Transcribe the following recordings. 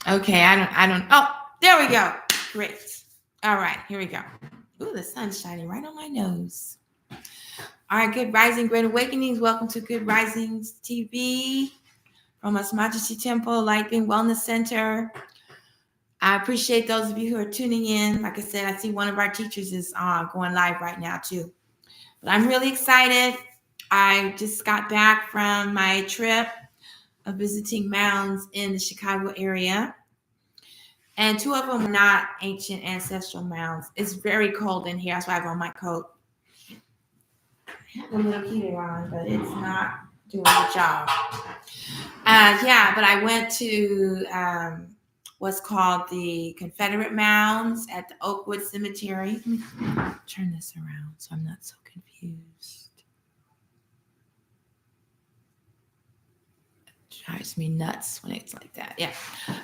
Okay, I don't. Oh, there we go. Great. All right, here we go. Ooh, the sun's shining right on my nose. All right, Good Rising, Great Awakenings. Welcome to Good Risings TV from Us Majesty Temple, Light Being Wellness Center. I appreciate those of you who are tuning in. Like I said, I see one of our teachers is going live right now too. But I'm really excited. I just got back from my trip of visiting mounds in the Chicago area. And two of them were not ancient ancestral mounds. It's very cold in here. That's why I have on my coat. I have a little heater on, but it's not doing the job. Yeah, but I went to what's called the Confederate Mounds at the Oakwood Cemetery. Let me turn this around so I'm not so confused. It drives me nuts when it's like that. Yeah.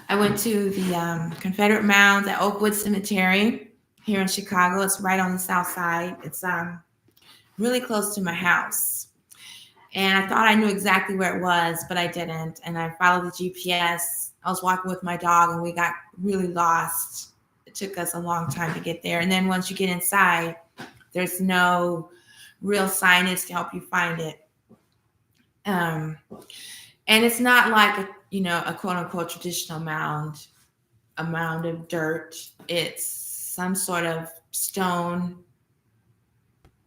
I went to the Confederate Mounds at Oakwood Cemetery here in Chicago. It's right on the south side. It's really close to my house. And I thought I knew exactly where it was, but I didn't. And I followed the GPS. I was walking with my dog and we got really lost. It took us a long time to get there. And then once you get inside, there's no real signage to help you find it. And it's not like a quote unquote traditional mound, a mound of dirt. It's some sort of stone.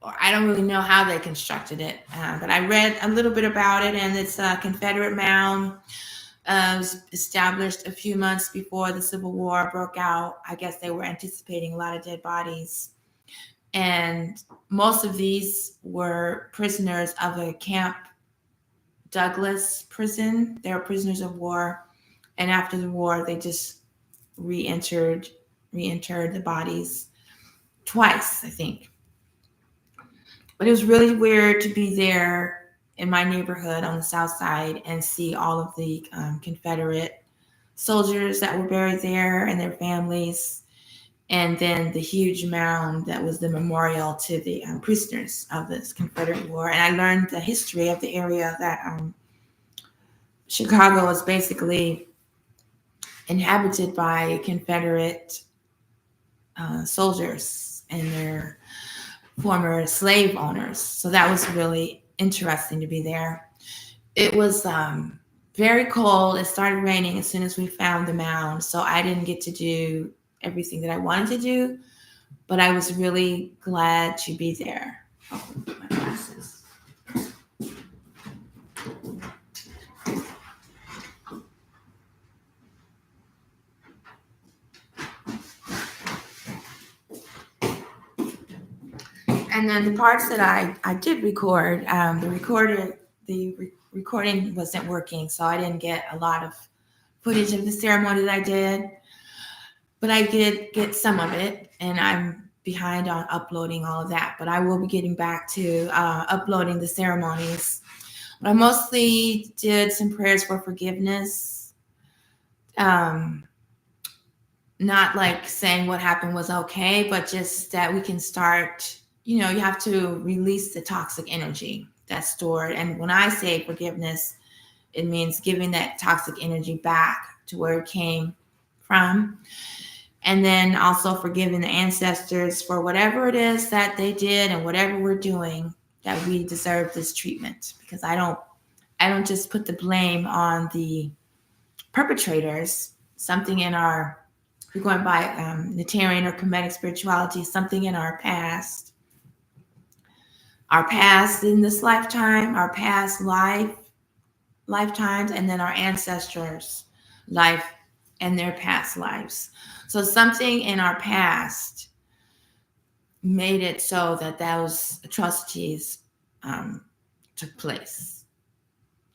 I don't really know how they constructed it, but I read a little bit about it, and it's a Confederate mound. Was established a few months before the Civil War broke out. I guess they were anticipating a lot of dead bodies. And most of these were prisoners of a Camp Douglas prison. They were prisoners of war. And after the war, they just reinterred the bodies twice, I think. But it was really weird to be there in my neighborhood on the south side and see all of the Confederate soldiers that were buried there and their families, and then the huge mound that was the memorial to the prisoners of this Confederate War. And I learned the history of the area that Chicago was basically inhabited by Confederate soldiers and their former slave owners. So that was really interesting to be there. It was very cold. It started raining as soon as we found the mound. So I didn't get to do everything that I wanted to do, but I was really glad to be there. Oh, my glasses. And then the parts that I did record, the recording wasn't working, so I didn't get a lot of footage of the ceremony that I did, but I did get some of it, and I'm behind on uploading all of that, but I will be getting back to uploading the ceremonies. But I mostly did some prayers for forgiveness, not like saying what happened was okay, but just that we can start, you have to release the toxic energy that's stored. And when I say forgiveness, it means giving that toxic energy back to where it came from. And then also forgiving the ancestors for whatever it is that they did and whatever we're doing, that we deserve this treatment. Because I don't just put the blame on the perpetrators. Something in our, we're going by Natarian or Kemetic spirituality, something in our past in this lifetime, our past lifetimes, and then our ancestors' life and their past lives. So something in our past made it so that those atrocities took place.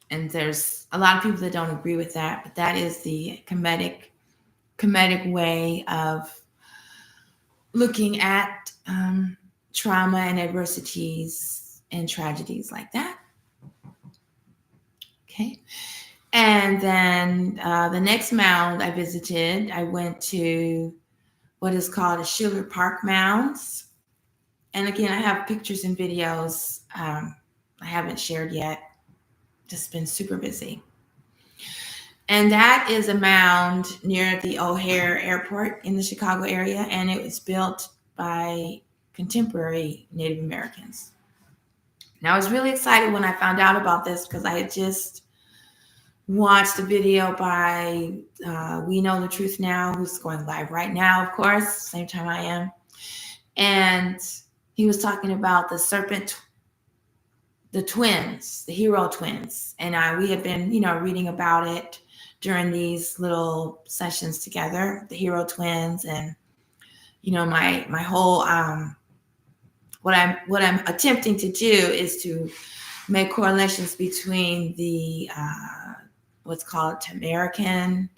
And there's a lot of people that don't agree with that, but that is the Kemetic way of looking at trauma and adversities and tragedies like that. Okay. And then the next mound I visited, I went to what is called a Schiller Park Mounds. And again, I have pictures and videos I haven't shared yet. Just been super busy. And that is a mound near the O'Hare Airport in the Chicago area, and it was built by contemporary Native Americans. Now, I was really excited when I found out about this because I had just watched a video by We Know the Truth Now, who's going live right now, of course, same time I am. And he was talking about the twins, the hero twins. And we had been, reading about it during these little sessions together, the hero twins. And, my whole, what I'm attempting to do is to make correlations between the what's called TaMeriKan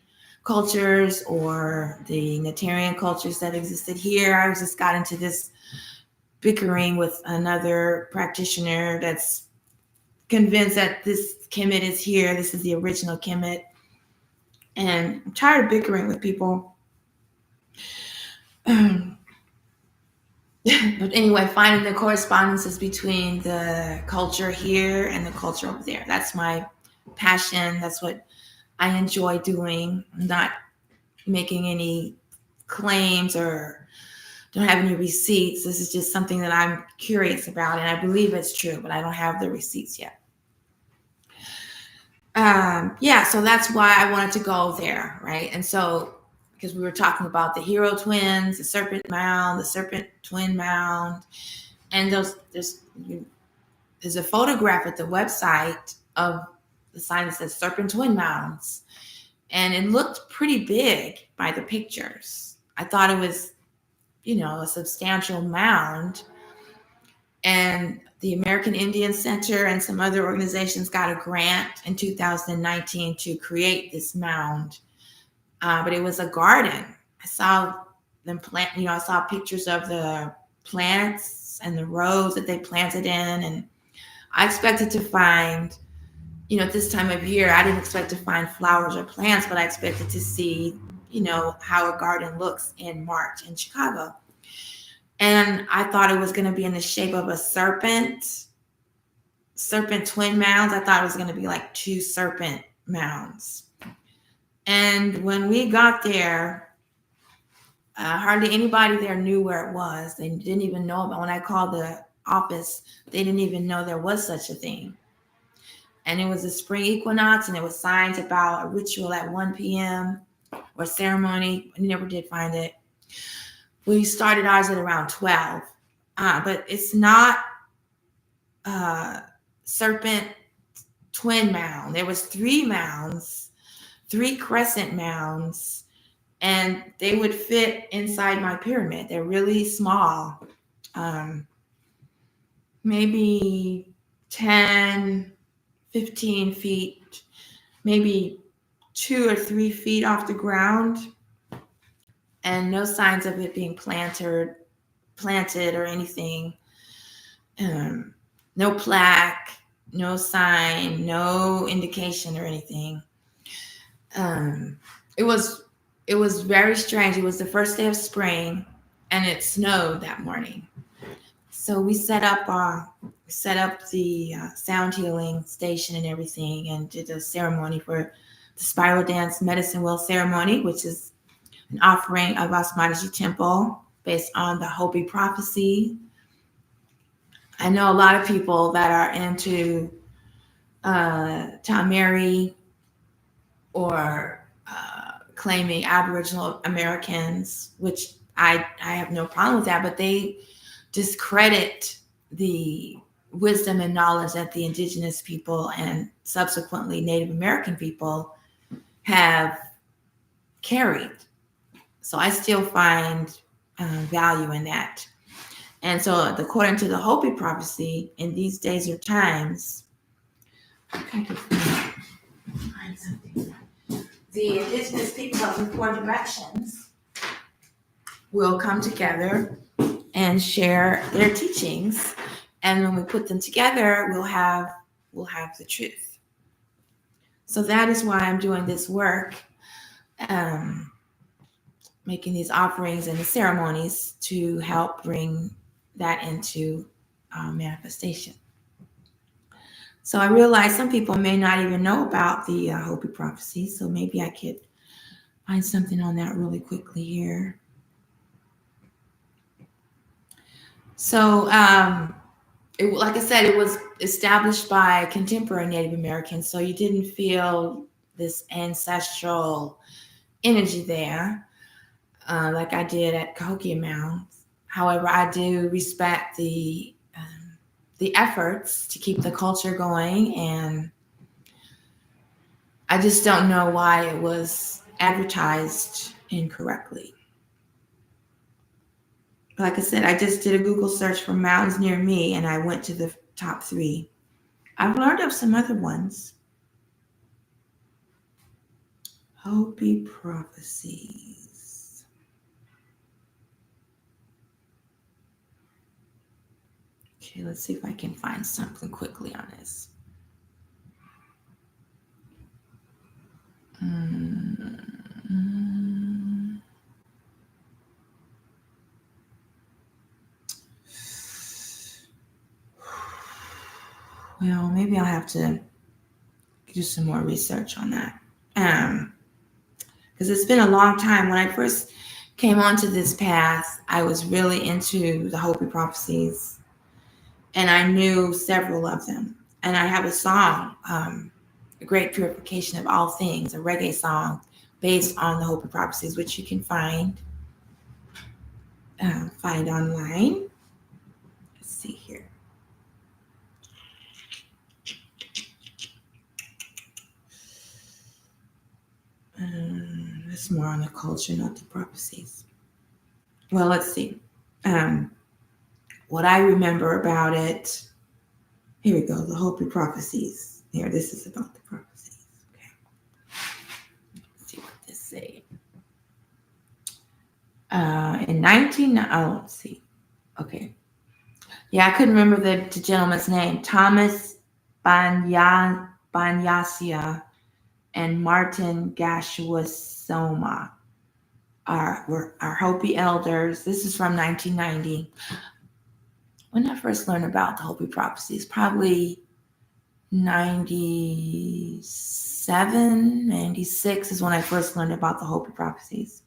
cultures or the Natarian cultures that existed here. I just got into this bickering with another practitioner that's convinced that this Kemet is here. This is the original Kemet. And I'm tired of bickering with people. But anyway, finding the correspondences between the culture here and the culture over there. That's my passion. That's what I enjoy doing. I'm not making any claims or don't have any receipts. This is just something that I'm curious about, and I believe it's true, but I don't have the receipts yet. So that's why I wanted to go there, right? And so, because we were talking about the hero twins, the serpent mound, the serpent twin mound, and there's a photograph at the website of the sign that says serpent twin mounds, and it looked pretty big by the pictures. I thought it was, a substantial mound, and the American Indian Center and some other organizations got a grant in 2019 to create this mound. But it was a garden. I saw them plant, I saw pictures of the plants and the rows that they planted in. And I expected to find, at this time of year, I didn't expect to find flowers or plants, but I expected to see, how a garden looks in March in Chicago. And I thought it was going to be in the shape of a serpent twin mounds. I thought it was going to be like two serpent mounds. And when we got there, hardly anybody there knew where it was. They didn't even know about, when I called the office, they didn't even know there was such a thing. And it was a spring equinox, and it was signs about a ritual at 1 p.m. or ceremony. I never did find it. We started ours at around 12. But it's not serpent twin mound. There was 3 mounds, 3 crescent mounds, and they would fit inside my pyramid. They're really small, maybe 10, 15 feet, maybe 2 or 3 feet off the ground, and no signs of it being planted or anything. No plaque, no sign, no indication or anything. It was very strange. It was the first day of spring, and it snowed that morning. So we set up the sound healing station and everything, and did a ceremony for the Spiral Dance Medicine Wheel ceremony, which is an offering of Cosmology Temple based on the Hopi prophecy. I know a lot of people that are into TaMeri or claiming Aboriginal Americans, which I have no problem with that, but they discredit the wisdom and knowledge that the indigenous people and subsequently Native American people have carried. So I still find value in that. And so according to the Hopi prophecy, in these days or times, the indigenous people of the 4 directions will come together and share their teachings. And when we put them together, we'll have the truth. So that is why I'm doing this work, making these offerings and the ceremonies to help bring that into manifestation. So I realized some people may not even know about the Hopi prophecy, so maybe I could find something on that really quickly here. So, like I said, it was established by contemporary Native Americans, so you didn't feel this ancestral energy there, like I did at Cahokia Mounds. However, I do respect the efforts to keep the culture going, and I just don't know why it was advertised incorrectly. Like I said, I just did a Google search for mountains near me, and I went to the top 3. I've learned of some other ones. Hopi prophecies. Okay, let's see if I can find something quickly on this. Well, maybe I'll have to do some more research on that. Because it's been a long time. When I first came onto this path, I was really into the Hopi prophecies, and I knew several of them. And I have a song, A Great Purification of All Things, a reggae song based on the Hopi prophecies, which you can find online. Let's see here. It's more on the culture, not the prophecies. Well, let's see. What I remember about it. Here we go. The Hopi prophecies. Here, this is about the prophecies. Okay. Let's see what this say. In 19. Oh, let's see. Okay. Yeah, I couldn't remember the gentleman's name. Thomas Banyasia and Martin Gashwasoma were our Hopi elders. This is from 1990. When I first learned about the Hopi prophecies, probably 97, 96 is when I first learned about the Hopi prophecies.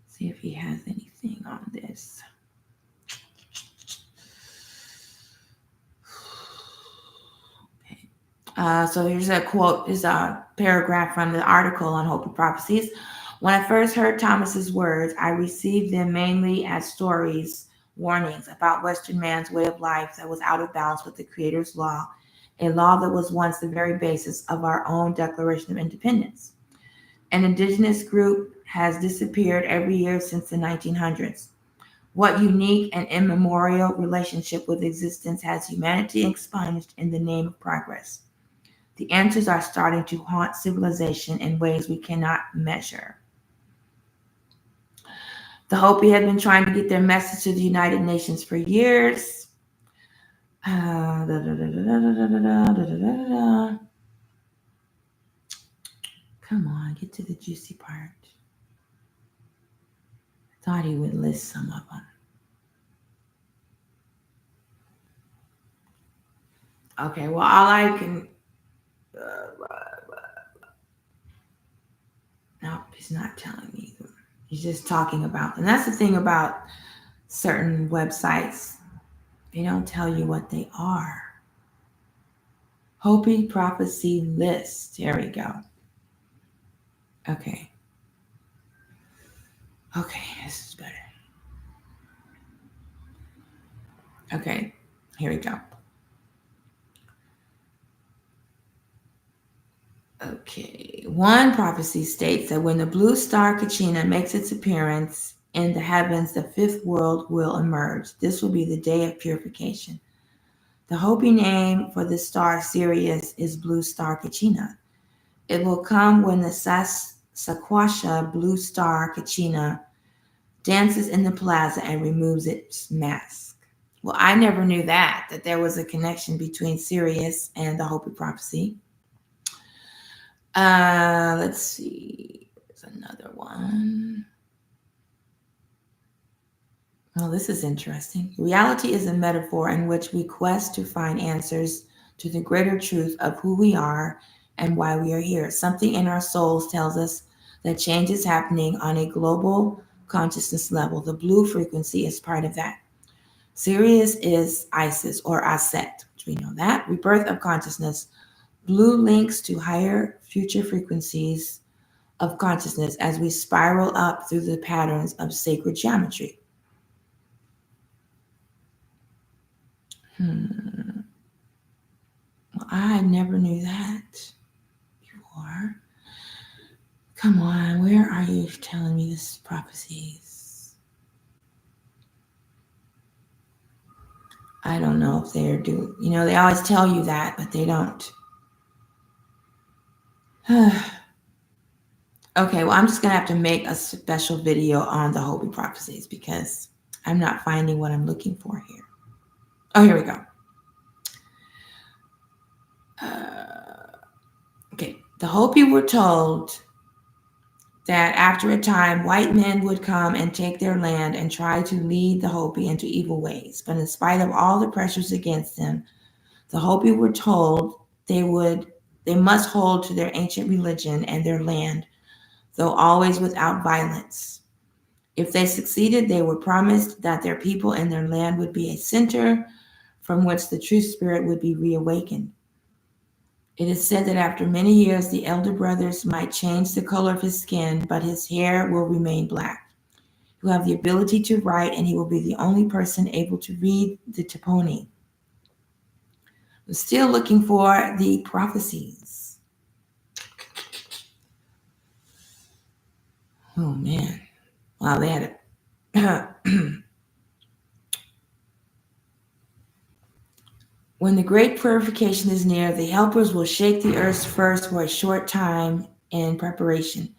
See if he has anything on this. Okay. So here's a quote, is a paragraph from the article on Hopi prophecies. When I first heard Thomas's words, I received them mainly as stories, warnings about Western man's way of life that was out of balance with the Creator's law, a law that was once the very basis of our own Declaration of Independence. An indigenous group has disappeared every year since the 1900s. What unique and immemorial relationship with existence has humanity expunged in the name of progress? The answers are starting to haunt civilization in ways we cannot measure. The Hopi had been trying to get their message to the United Nations for years. Come on, get to the juicy part. I thought he would list some of them. Okay, well, all I can. No, he's not telling me. He's just talking about, and that's the thing about certain websites. They don't tell you what they are. Hopi prophecy list. There we go. Okay. Okay, this is better. Okay, here we go. Okay, one prophecy states that when the blue star Kachina makes its appearance in the heavens, the fifth world will emerge. This will be the day of purification. The Hopi name for the star Sirius is Blue Star Kachina. It will come when the Saquasha Blue Star Kachina dances in the plaza and removes its mask. Well, I never knew that there was a connection between Sirius and the Hopi prophecy. Let's see. There's another one. Oh, this is interesting. Reality is a metaphor in which we quest to find answers to the greater truth of who we are and why we are here. Something in our souls tells us that change is happening on a global consciousness level. The blue frequency is part of that. Sirius is Isis or Aset, which we know that. Rebirth of consciousness. Blue links to higher future frequencies of consciousness as we spiral up through the patterns of sacred geometry. Well, I never knew that before. Come on, where are you telling me this prophecies? I don't know if they're doing, they always tell you that, but they don't. Okay, well, I'm just going to have to make a special video on the Hopi prophecies because I'm not finding what I'm looking for here. Oh, here we go. Okay, the Hopi were told that after a time, white men would come and take their land and try to lead the Hopi into evil ways. But in spite of all the pressures against them, the Hopi were told they must hold to their ancient religion and their land, though always without violence. If they succeeded, they were promised that their people and their land would be a center from which the true spirit would be reawakened. It is said that after many years, the elder brothers might change the color of his skin, but his hair will remain black. He will have the ability to write, and he will be the only person able to read the Toponi. I'm still looking for the prophecies. Oh, man. Wow, they had it. When the great purification is near, the helpers will shake the earth first for a short time in preparation.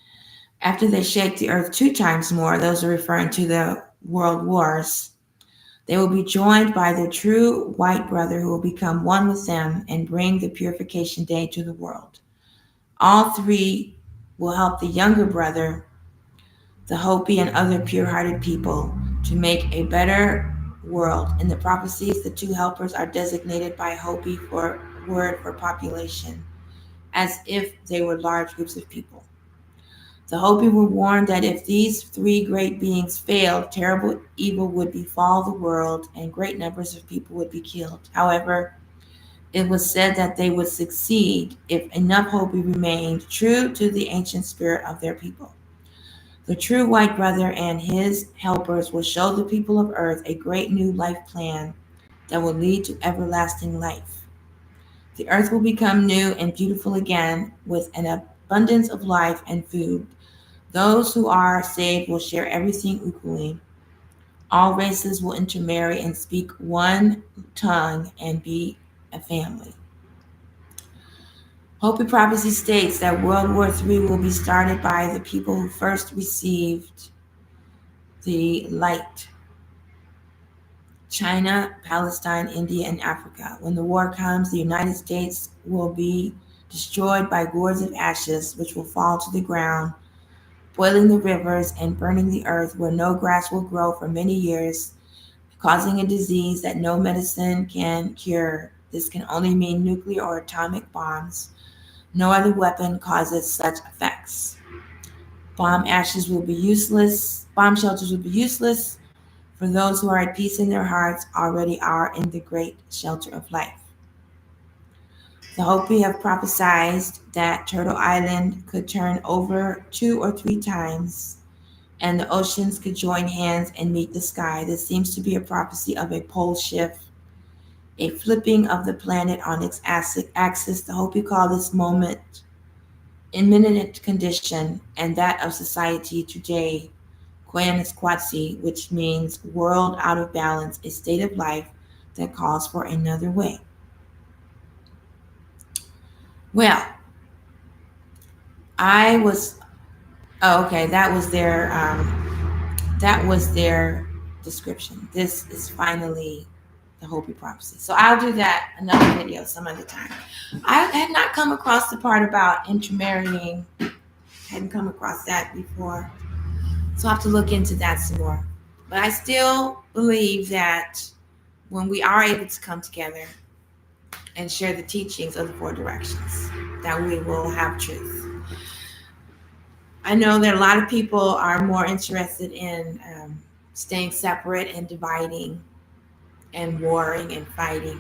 After they shake the earth 2 times more, those are referring to the world wars, they will be joined by their true white brother who will become one with them and bring the purification day to the world. All three will help the younger brother, the Hopi, and other pure-hearted people to make a better world. In the prophecies, the 2 helpers are designated by Hopi for word for population, as if they were large groups of people. The Hopi were warned that if these 3 great beings failed, terrible evil would befall the world and great numbers of people would be killed. However, it was said that they would succeed if enough Hopi remained true to the ancient spirit of their people. The true white brother and his helpers will show the people of earth a great new life plan that will lead to everlasting life. The earth will become new and beautiful again with an abundance of life and food. Those who are saved will share everything equally. All races will intermarry and speak one tongue and be a family. Hopi prophecy states that World War III will be started by the people who first received the light. China, Palestine, India, and Africa. When the war comes, the United States will be destroyed by gourds of ashes, which will fall to the ground, boiling the rivers and burning the earth where no grass will grow for many years, causing a disease that no medicine can cure. This can only mean nuclear or atomic bombs. No other weapon causes such effects. Bomb shelters will be useless, for those who are at peace in their hearts already are in the great shelter of life. The Hopi have prophesied that Turtle Island could turn over 2 or 3 times, and the oceans could join hands and meet the sky. This seems to be a prophecy of a pole shift, a flipping of the planet on its axis. The Hopi call this moment imminent condition, and that of society today, Kwaskwasi, which means world out of balance, a state of life that calls for another way. Well, I was okay. That was their description. This is finally the Hopi prophecy. So I'll do that another video some other time. I had not come across the part about intermarrying. Hadn't come across that before. So I'll have to look into that some more. But I still believe that when we are able to come together and share the teachings of the four directions, that we will have truth. I know that a lot of people are more interested in staying separate and dividing and warring and fighting,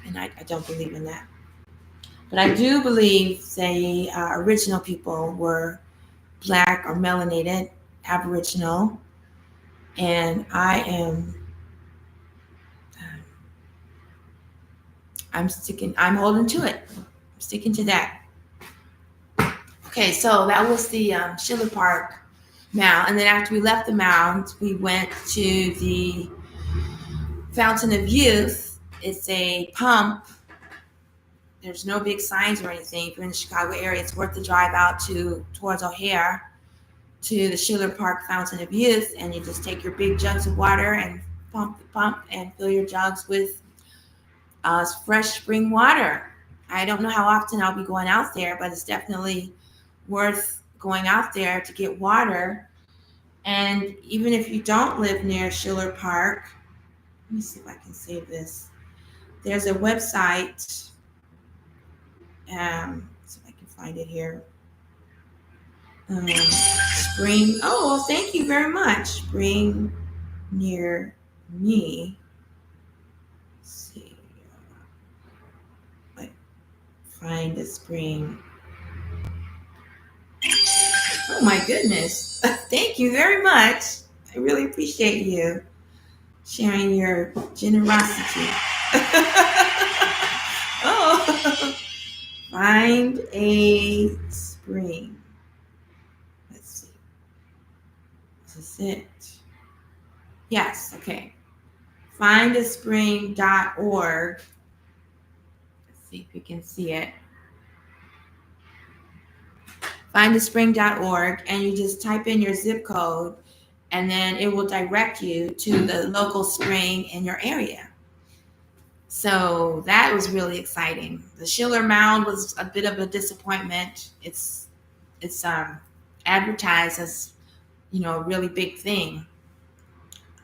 and I don't believe in that. But I do believe the original people were black or melanated, aboriginal, and I'm holding to it. I'm sticking to that. Okay, so that was the Schiller Park mound, and then after we left the mound, we went to the Fountain of Youth. It's a pump. There's no big signs or anything. If you're in the Chicago area, it's worth the drive out towards O'Hare to the Schiller Park Fountain of Youth, and you just take your big jugs of water and pump and fill your jugs with fresh spring water. I don't know how often I'll be going out there, but it's definitely worth going out there to get water. And even if you don't live near Schiller Park, let me see if I can save this. There's a website. See if I can find it here. Spring. Oh, well, thank you very much. Spring near me. Let's see. Find a spring. Oh my goodness. Thank you very much. I really appreciate you sharing your generosity. Oh, find a spring. Let's see. This is it. Yes, okay. Findaspring.org. Let's see if you can see it. Findaspring.org, and you just type in your zip code, and then it will direct you to the local spring in your area. So that was really exciting. The Schiller Mound was a bit of a disappointment. It's advertised as, a really big thing.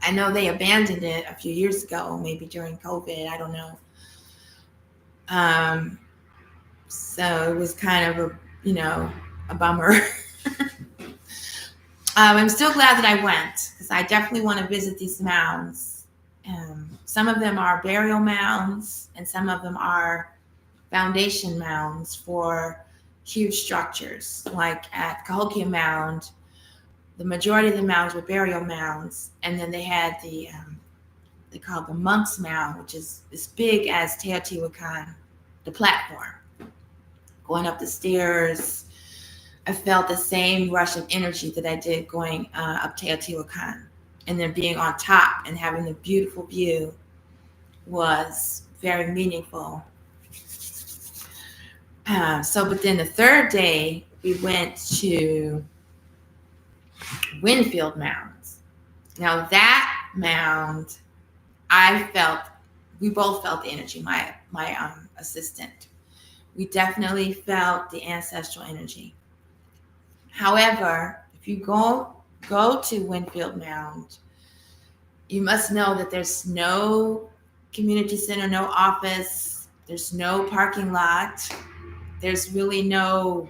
I know they abandoned it a few years ago, maybe during COVID. I don't know. So it was kind of a bummer. I'm still glad that I went, because I definitely want to visit these mounds. Some of them are burial mounds, and some of them are foundation mounds for huge structures. Like at Cahokia Mound, the majority of the mounds were burial mounds, and then they had they call it the Monk's Mound, which is as big as Teotihuacan, the platform. Going up the stairs, I felt the same rush of energy that I did going up Teotihuacan. And then being on top and having the beautiful view was very meaningful. But then the third day, we went to Winfield Mounds. Now that mound, we both felt the energy, my assistant. We definitely felt the ancestral energy. However, if you go to Winfield Mound, you must know that there's no community center, no office, there's no parking lot, there's really no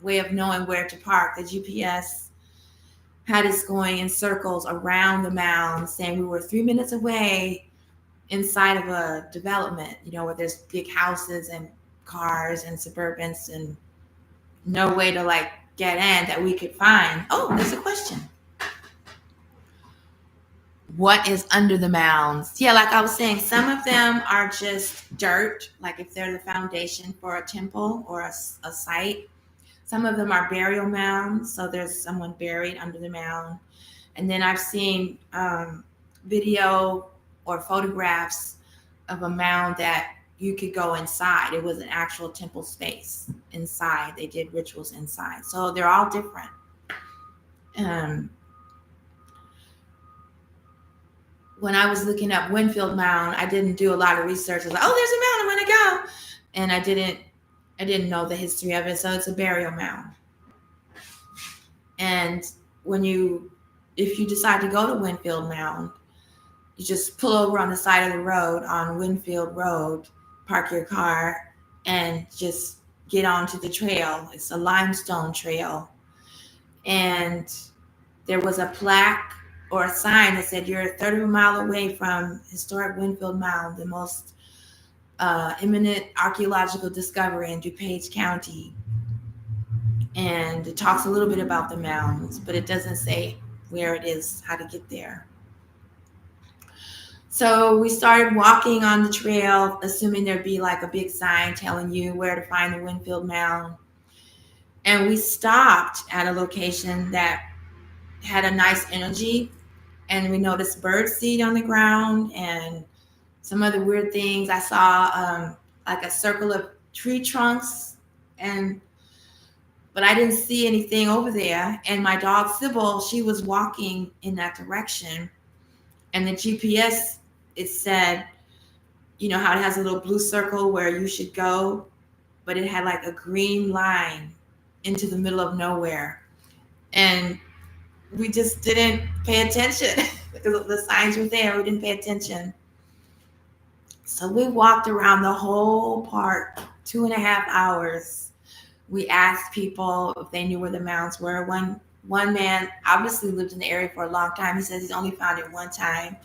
way of knowing where to park. The GPS had us going in circles around the mound, saying we were 3 minutes away inside of a development, where there's big houses and cars and Suburbans, and no way to get in that we could find. Oh, there's a question. What is under the mounds? Yeah, like I was saying, some of them are just dirt, like if they're the foundation for a temple or a site. Some of them are burial mounds, so there's someone buried under the mound. And then I've seen video or photographs of a mound that you could go inside. It was an actual temple space inside. They did rituals inside. So they're all different. When I was looking up Winfield Mound, I didn't do a lot of research. I was like, oh, there's a mound, I'm gonna go. And I didn't know the history of it. So it's a burial mound. And when you if you decide to go to Winfield Mound, you just pull over on the side of the road on Winfield Road, park your car, and just get onto the trail. It's a limestone trail. And there was a plaque or a sign that said, "You're a third of a mile away from historic Winfield Mound, the most imminent archaeological discovery in DuPage County." And it talks a little bit about the mounds, but it doesn't say where it is, how to get there. So we started walking on the trail, assuming there'd be like a big sign telling you where to find the Winfield Mound. And we stopped at a location that had a nice energy, and we noticed bird seed on the ground and some other weird things. I saw like a circle of tree trunks, and but I didn't see anything over there. And my dog Sybil, she was walking in that direction, and the GPS, it said, you know how it has a little blue circle where you should go, but it had like a green line into the middle of nowhere. And we just didn't pay attention because the signs were there. We didn't pay attention. So we walked around the whole park 2.5 hours. We asked people if they knew where the mounds were. One man obviously lived in the area for a long time. He says he's only found it one time,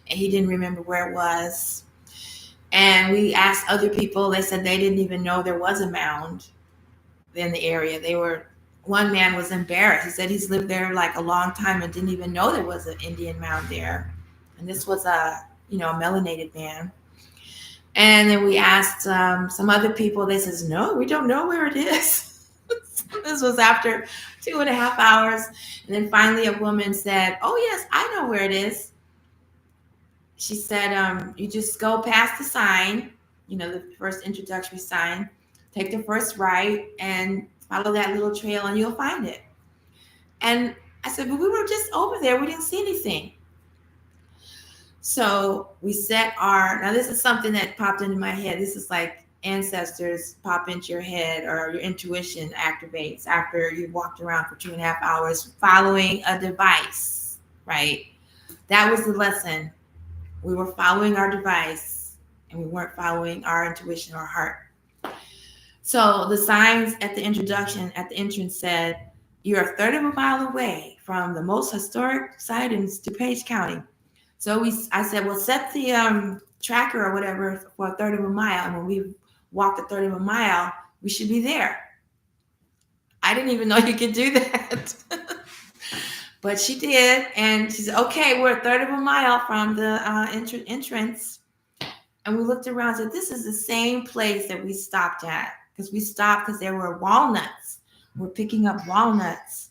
and he didn't remember where it was. And we asked other people. They said they didn't even know there was a mound in the area. One man was embarrassed. He said he's lived there like a long time and didn't even know there was an Indian mound there. And this was a melanated man. And then we asked some other people. They says, no, we don't know where it is. This was after 2.5 hours. And then finally a woman said, oh yes, I know where it is. She said, you just go past the sign, the first introductory sign, take the first right and follow that little trail and you'll find it. And I said, but we were just over there. We didn't see anything. So we now this is something that popped into my head. This is like ancestors pop into your head, or your intuition activates after you walked around for 2.5 hours following a device, right? That was the lesson. We were following our device and we weren't following our intuition or heart. So the signs at the entrance said, you're a third of a mile away from the most historic site in DuPage County. So I said, well, set the tracker or whatever for a third of a mile. And when we walk a third of a mile, we should be there. I didn't even know you could do that. But she did. And she said, okay, we're a third of a mile from the entrance. And we looked around and said, this is the same place that we stopped at. Because we stopped because there were walnuts. We're picking up walnuts.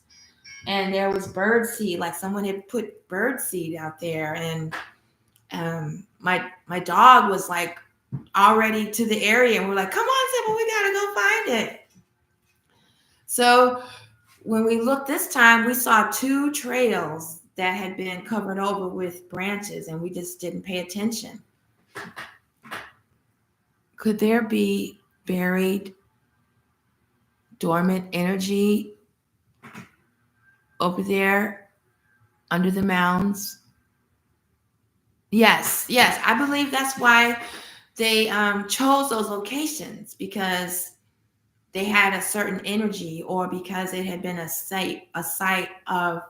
And there was bird seed, like someone had put bird seed out there. And my dog was like already to the area. And we're like, come on, Sybil, we got to go find it. So when we looked this time, we saw 2 trails that had been covered over with branches, and we just didn't pay attention. Could there be buried, dormant energy over there under the mounds? Yes. I believe that's why they chose those locations, because they had a certain energy, or because it had been a site of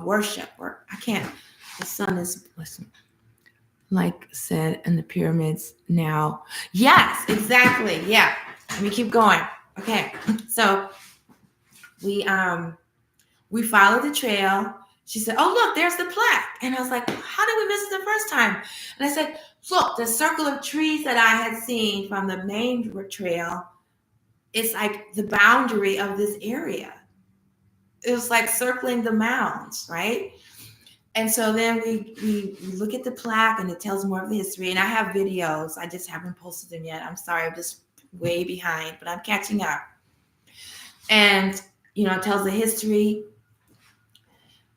worship. Or the sun is, listen, like said in the pyramids now. Yes, exactly. Yeah. Let me keep going. Okay. So we followed the trail. She said, oh, look, there's the plaque. And I was like, how did we miss it the first time? And I said, look, the circle of trees that I had seen from the main trail, it's like the boundary of this area. It was like circling the mounds, right? And so then we look at the plaque, and it tells more of the history. And I have videos. I just haven't posted them yet. I'm sorry, I'm just way behind, but I'm catching up. And, it tells the history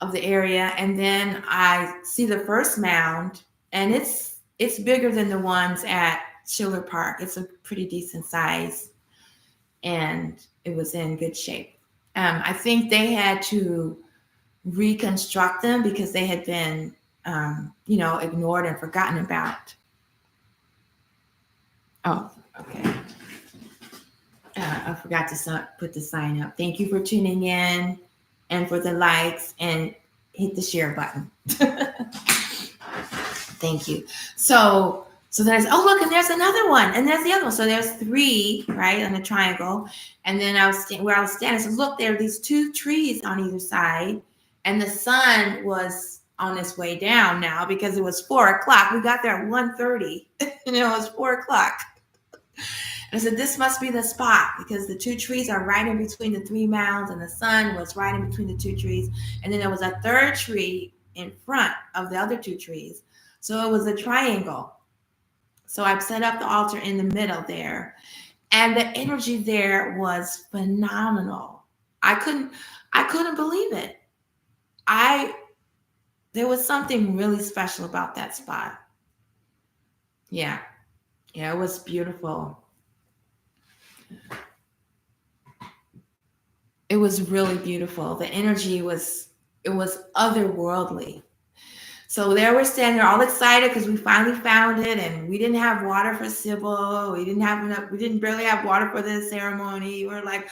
of the area. And then I see the first mound, and it's bigger than the ones at Schiller Park. It's a pretty decent size, and it was in good shape. I think they had to reconstruct them because they had been, ignored and forgotten about. Oh, okay. I forgot to put the sign up. Thank you for tuning in and for the likes, and hit the share button. Thank you. So there's, oh, look, and there's another one, and there's the other one. So there's three, right, on a triangle. And then where I was standing, so look, there are these two trees on either side, and the sun was on its way down now because it was 4:00. We got there at 1:30, and it was 4:00. And I said, this must be the spot because the two trees are right in between the three mounds, and the sun was right in between the two trees. And then there was a third tree in front of the other two trees. So it was a triangle. So I've set up the altar in the middle there. And the energy there was phenomenal. I couldn't believe it. There was something really special about that spot. Yeah. Yeah, it was beautiful. It was really beautiful. The energy was otherworldly. So there we're standing there all excited because we finally found it, and we didn't have water for Sybil. We didn't barely have water for the ceremony. We were like,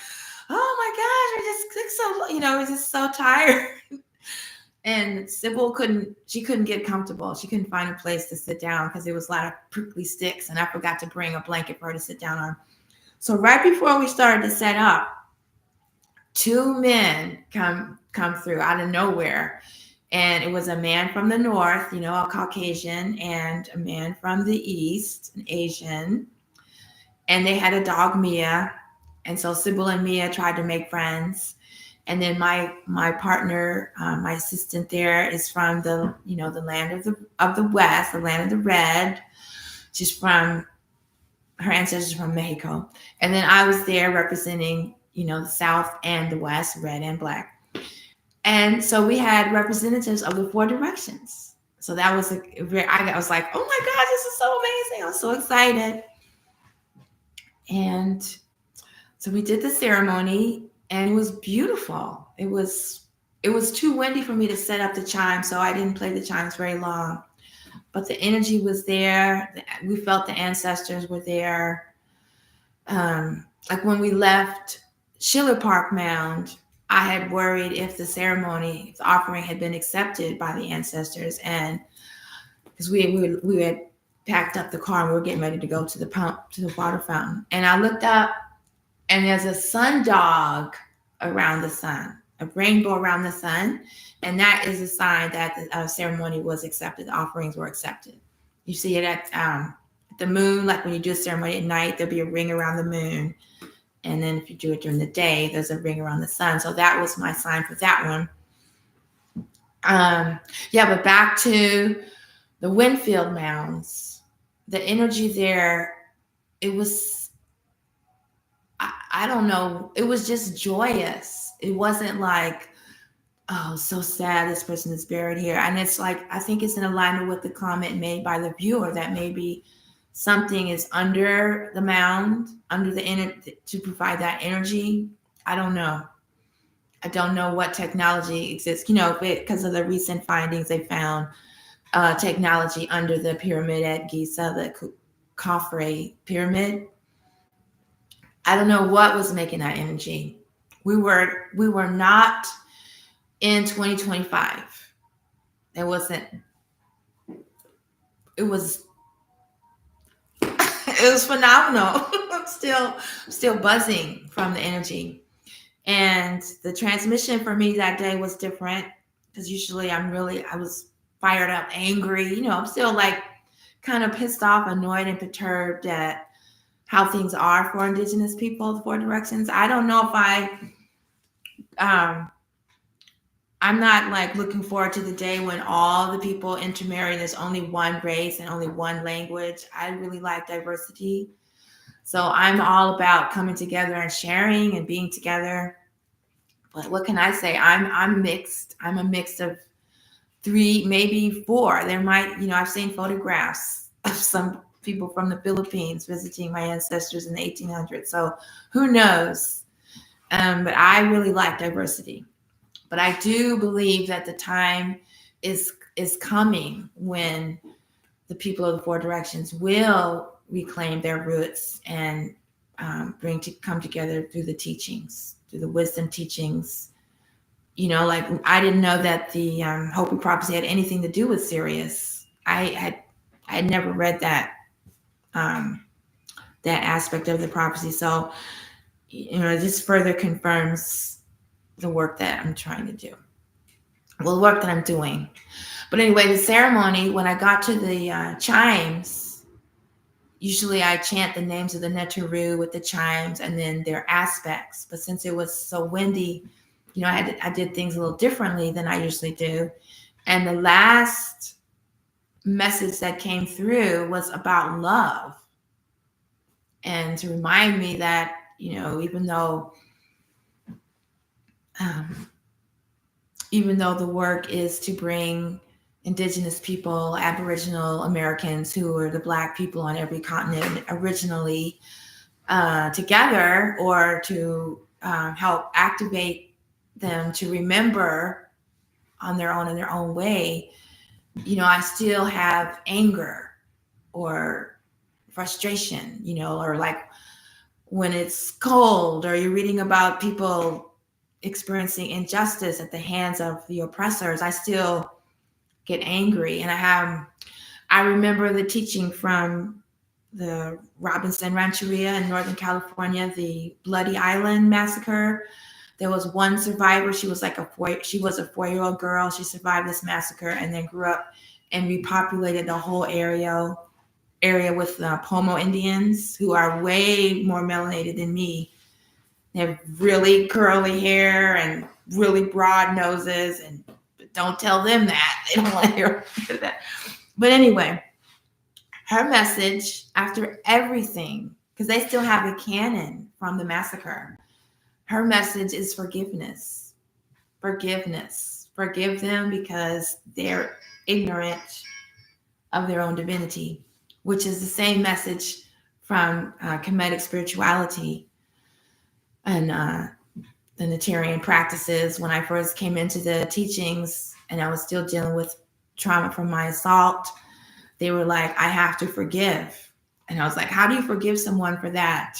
oh my gosh, we're just so tired. And Sybil couldn't get comfortable. She couldn't find a place to sit down because there was a lot of prickly sticks, and I forgot to bring a blanket for her to sit down on. So right before we started to set up, two men come through out of nowhere. And it was a man from the north, a Caucasian, and a man from the east, an Asian. And they had a dog, Mia. And so Sybil and Mia tried to make friends. And then my partner, my assistant there, is from the land of the West, the land of the red. She's from, her ancestors from Mexico. And then I was there representing, the South and the West, red and black. And so we had representatives of the four directions. So that was I was like, oh my God, this is so amazing. I was so excited. And so we did the ceremony, and it was beautiful. It was too windy for me to set up the chimes, so I didn't play the chimes very long. But the energy was there. We felt the ancestors were there. Like when we left Schiller Park Mound, I had worried if the offering had been accepted by the ancestors, and because we had packed up the car and we were getting ready to go to the water fountain, and I looked up, and there's a sun dog around the sun, a rainbow around the sun, and that is a sign that the ceremony was accepted. The offerings were accepted. You see it at the moon, like when you do a ceremony at night, there'll be a ring around the moon. And then if you do it during the day, there's a ring around the sun. So that was my sign for that one. But back to the Winfield Mounds, the energy there, it was, I don't know, it was just joyous. It wasn't like, oh, so sad this person is buried here. And it's like, I think it's in alignment with the comment made by the viewer that maybe something is under the mound, under the energy to provide that energy. I don't know. I don't know what technology exists, because of the recent findings. They found technology under the pyramid at Giza, the Khafre pyramid. I don't know what was making that energy. We were not in 2025. It wasn't. It was phenomenal. I'm still buzzing from the energy. And the transmission for me that day was different because usually I was fired up, angry. I'm still like kind of pissed off, annoyed, and perturbed at how things are for Indigenous people, the four directions. I don't know if I'm not like looking forward to the day when all the people intermarry. There's only one race and only one language. I really like diversity. So I'm all about coming together and sharing and being together. But what can I say? I'm mixed. I'm a mix of three, maybe four. There might, I've seen photographs of some people from the Philippines visiting my ancestors in the 1800s. So who knows? But I really like diversity. But I do believe that the time is coming when the people of the Four Directions will reclaim their roots and come together through the teachings, through the wisdom teachings. Like I didn't know that the Hopi prophecy had anything to do with Sirius. I had never read um, that aspect of the prophecy. So it just further confirms the work that I'm trying to do. Well, the work that I'm doing. But anyway, the ceremony, when I got to the chimes, usually I chant the names of the Neteru with the chimes and then their aspects. But since it was so windy, I did things a little differently than I usually do. And the last message that came through was about love. And to remind me that, um, even though the work is to bring Indigenous people, Aboriginal Americans, who are the Black people on every continent originally, together, or to help activate them to remember on their own in their own way, I still have anger or frustration, or like when it's cold or you're reading about people experiencing injustice at the hands of the oppressors, I still get angry. And I remember the teaching from the Robinson Rancheria in Northern California, the Bloody Island massacre. There was one survivor. She was she was a 4-year-old girl. She survived this massacre and then grew up and repopulated the whole area with Pomo Indians, who are way more melanated than me. They have really curly hair and really broad noses, and don't tell them that. They don't want to hear that. But anyway, her message after everything, because they still have a canon from the massacre, her message is forgiveness. Forgiveness. Forgive them because they're ignorant of their own divinity, which is the same message from Kemetic spirituality and the Natarian practices. When I first came into the teachings and I was still dealing with trauma from my assault, they were like, I have to forgive. And I was like, how do you forgive someone for that?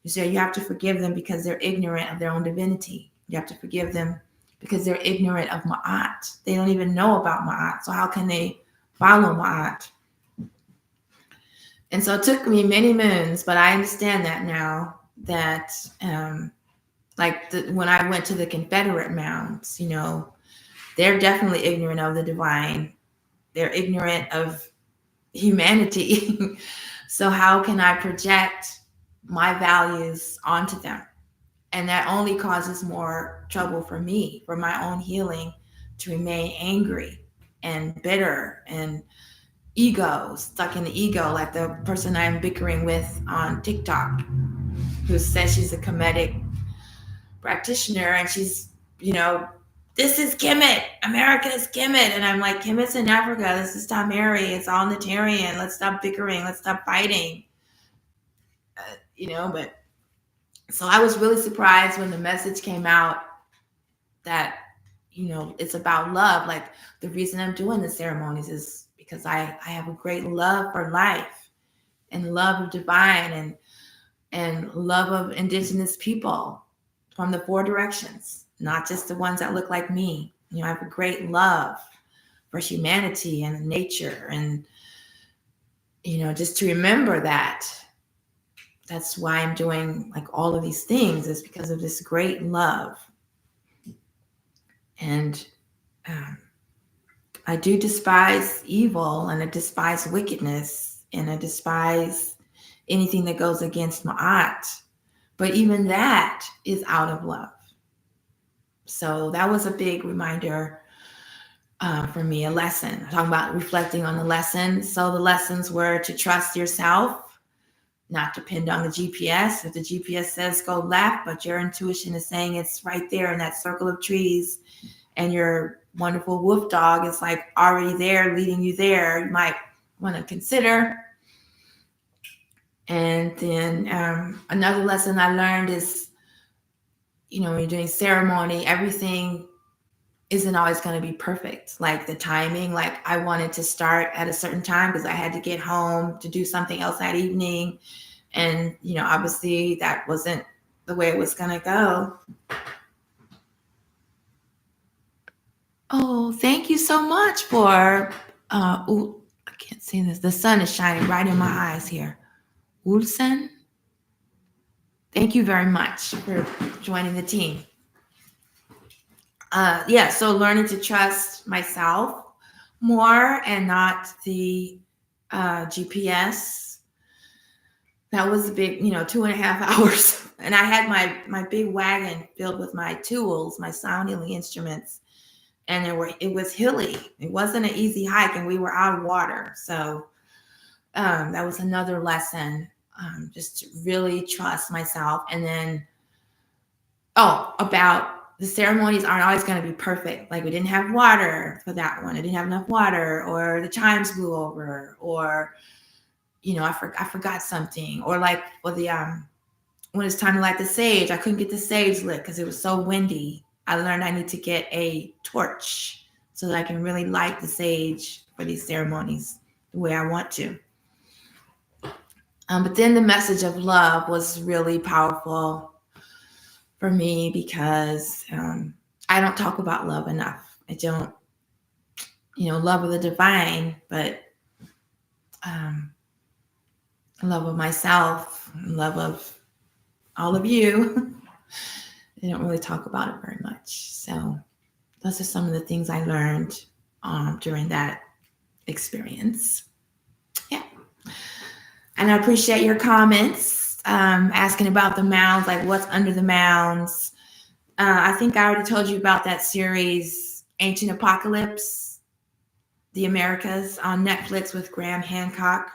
You say you have to forgive them because they're ignorant of their own divinity. You have to forgive them because they're ignorant of Ma'at. They don't even know about Ma'at. So how can they follow Ma'at? And so it took me many moons, but I understand that now, that when I went to the Confederate mounds, they're definitely ignorant of the divine. They're ignorant of humanity. So how can I project my values onto them? And that only causes more trouble for me, for my own healing, to remain angry and bitter and stuck in the ego, like the person I'm bickering with on TikTok, who says she's a Kemetic practitioner, and she's, this is Kemet. America is Kemet. And I'm like, Kemet's in Africa. This is TaMeri. It's all Natarian. Let's stop bickering. Let's stop fighting. But so I was really surprised when the message came out that, it's about love. Like, the reason I'm doing the ceremonies is because I have a great love for life and love of divine and love of Indigenous people from the Four Directions, not just the ones that look like me. I have a great love for humanity and nature, and just to remember that. That's why I'm doing like all of these things, is because of this great love. And I do despise evil, and I despise wickedness, and I despise anything that goes against Ma'at. But even that is out of love. So that was a big reminder for me, a lesson. I'm talking about reflecting on the lessons. So the lessons were to trust yourself, not depend on the GPS. If the GPS says go left, but your intuition is saying it's right there in that circle of trees, and your wonderful wolf dog is like already there, leading you there, you might want to consider. And then another lesson I learned is, when you're doing ceremony, everything isn't always going to be perfect. Like the timing, like I wanted to start at a certain time because I had to get home to do something else that evening. And, obviously that wasn't the way it was going to go. Oh, thank you so much for, I can't see this. The sun is shining right in my eyes here. Ulsen, thank you very much for joining the team. So learning to trust myself more and not the GPS. That was a big, 2.5 hours. And I had my big wagon filled with my tools, my sound healing instruments. And it was hilly. It wasn't an easy hike, and we were out of water. So that was another lesson, just to really trust myself. And then, about the ceremonies aren't always going to be perfect. Like we didn't have water for that one. I didn't have enough water, or the chimes blew over, or, I forgot something, or like for the, when it's time to light the sage, I couldn't get the sage lit because it was so windy. I learned I need to get a torch so that I can really light the sage for these ceremonies the way I want to. But then the message of love was really powerful for me because I don't talk about love enough. I don't, love of the divine, but love of myself, love of all of you. They don't really talk about it very much. So those are some of the things I learned during that experience. Yeah. And I appreciate your comments, asking about the mounds, like what's under the mounds. I think I already told you about that series, Ancient Apocalypse, The Americas, on Netflix with Graham Hancock.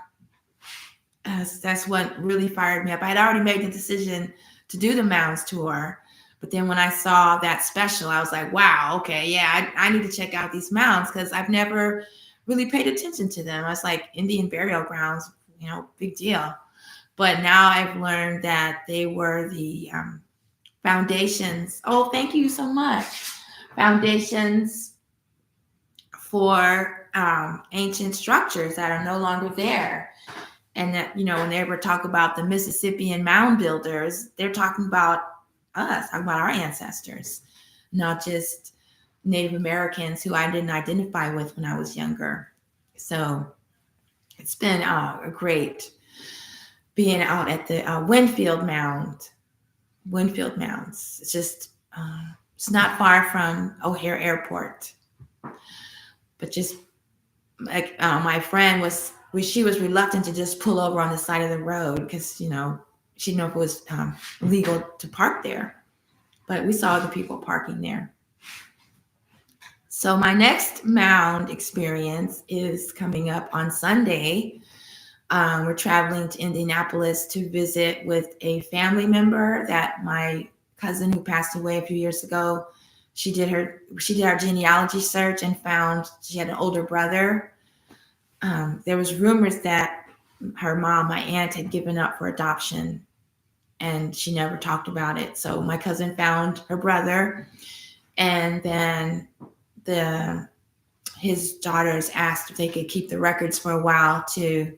That's what really fired me up. I had already made the decision to do the Mounds Tour. But then when I saw that special, I was like, wow, okay, yeah, I need to check out these mounds because I've never really paid attention to them. I was like, Indian burial grounds, big deal. But now I've learned that they were the foundations. Oh, thank you so much. Foundations for ancient structures that are no longer there. And that, when they ever talk about the Mississippian mound builders, they're talking about us, talking about our ancestors, not just Native Americans who I didn't identify with when I was younger. So it's been a great being out at the Winfield Mounds. It's just, it's not far from O'Hare Airport. But just like my friend she was reluctant to just pull over on the side of the road because, she didn't know if it was legal to park there. But we saw the people parking there. So my next mound experience is coming up on Sunday. We're traveling to Indianapolis to visit with a family member that my cousin who passed away a few years ago, she did our genealogy search and found she had an older brother. There was rumors that her mom, my aunt, had given up for adoption, and she never talked about it. So my cousin found her brother, and then his daughters asked if they could keep the records for a while to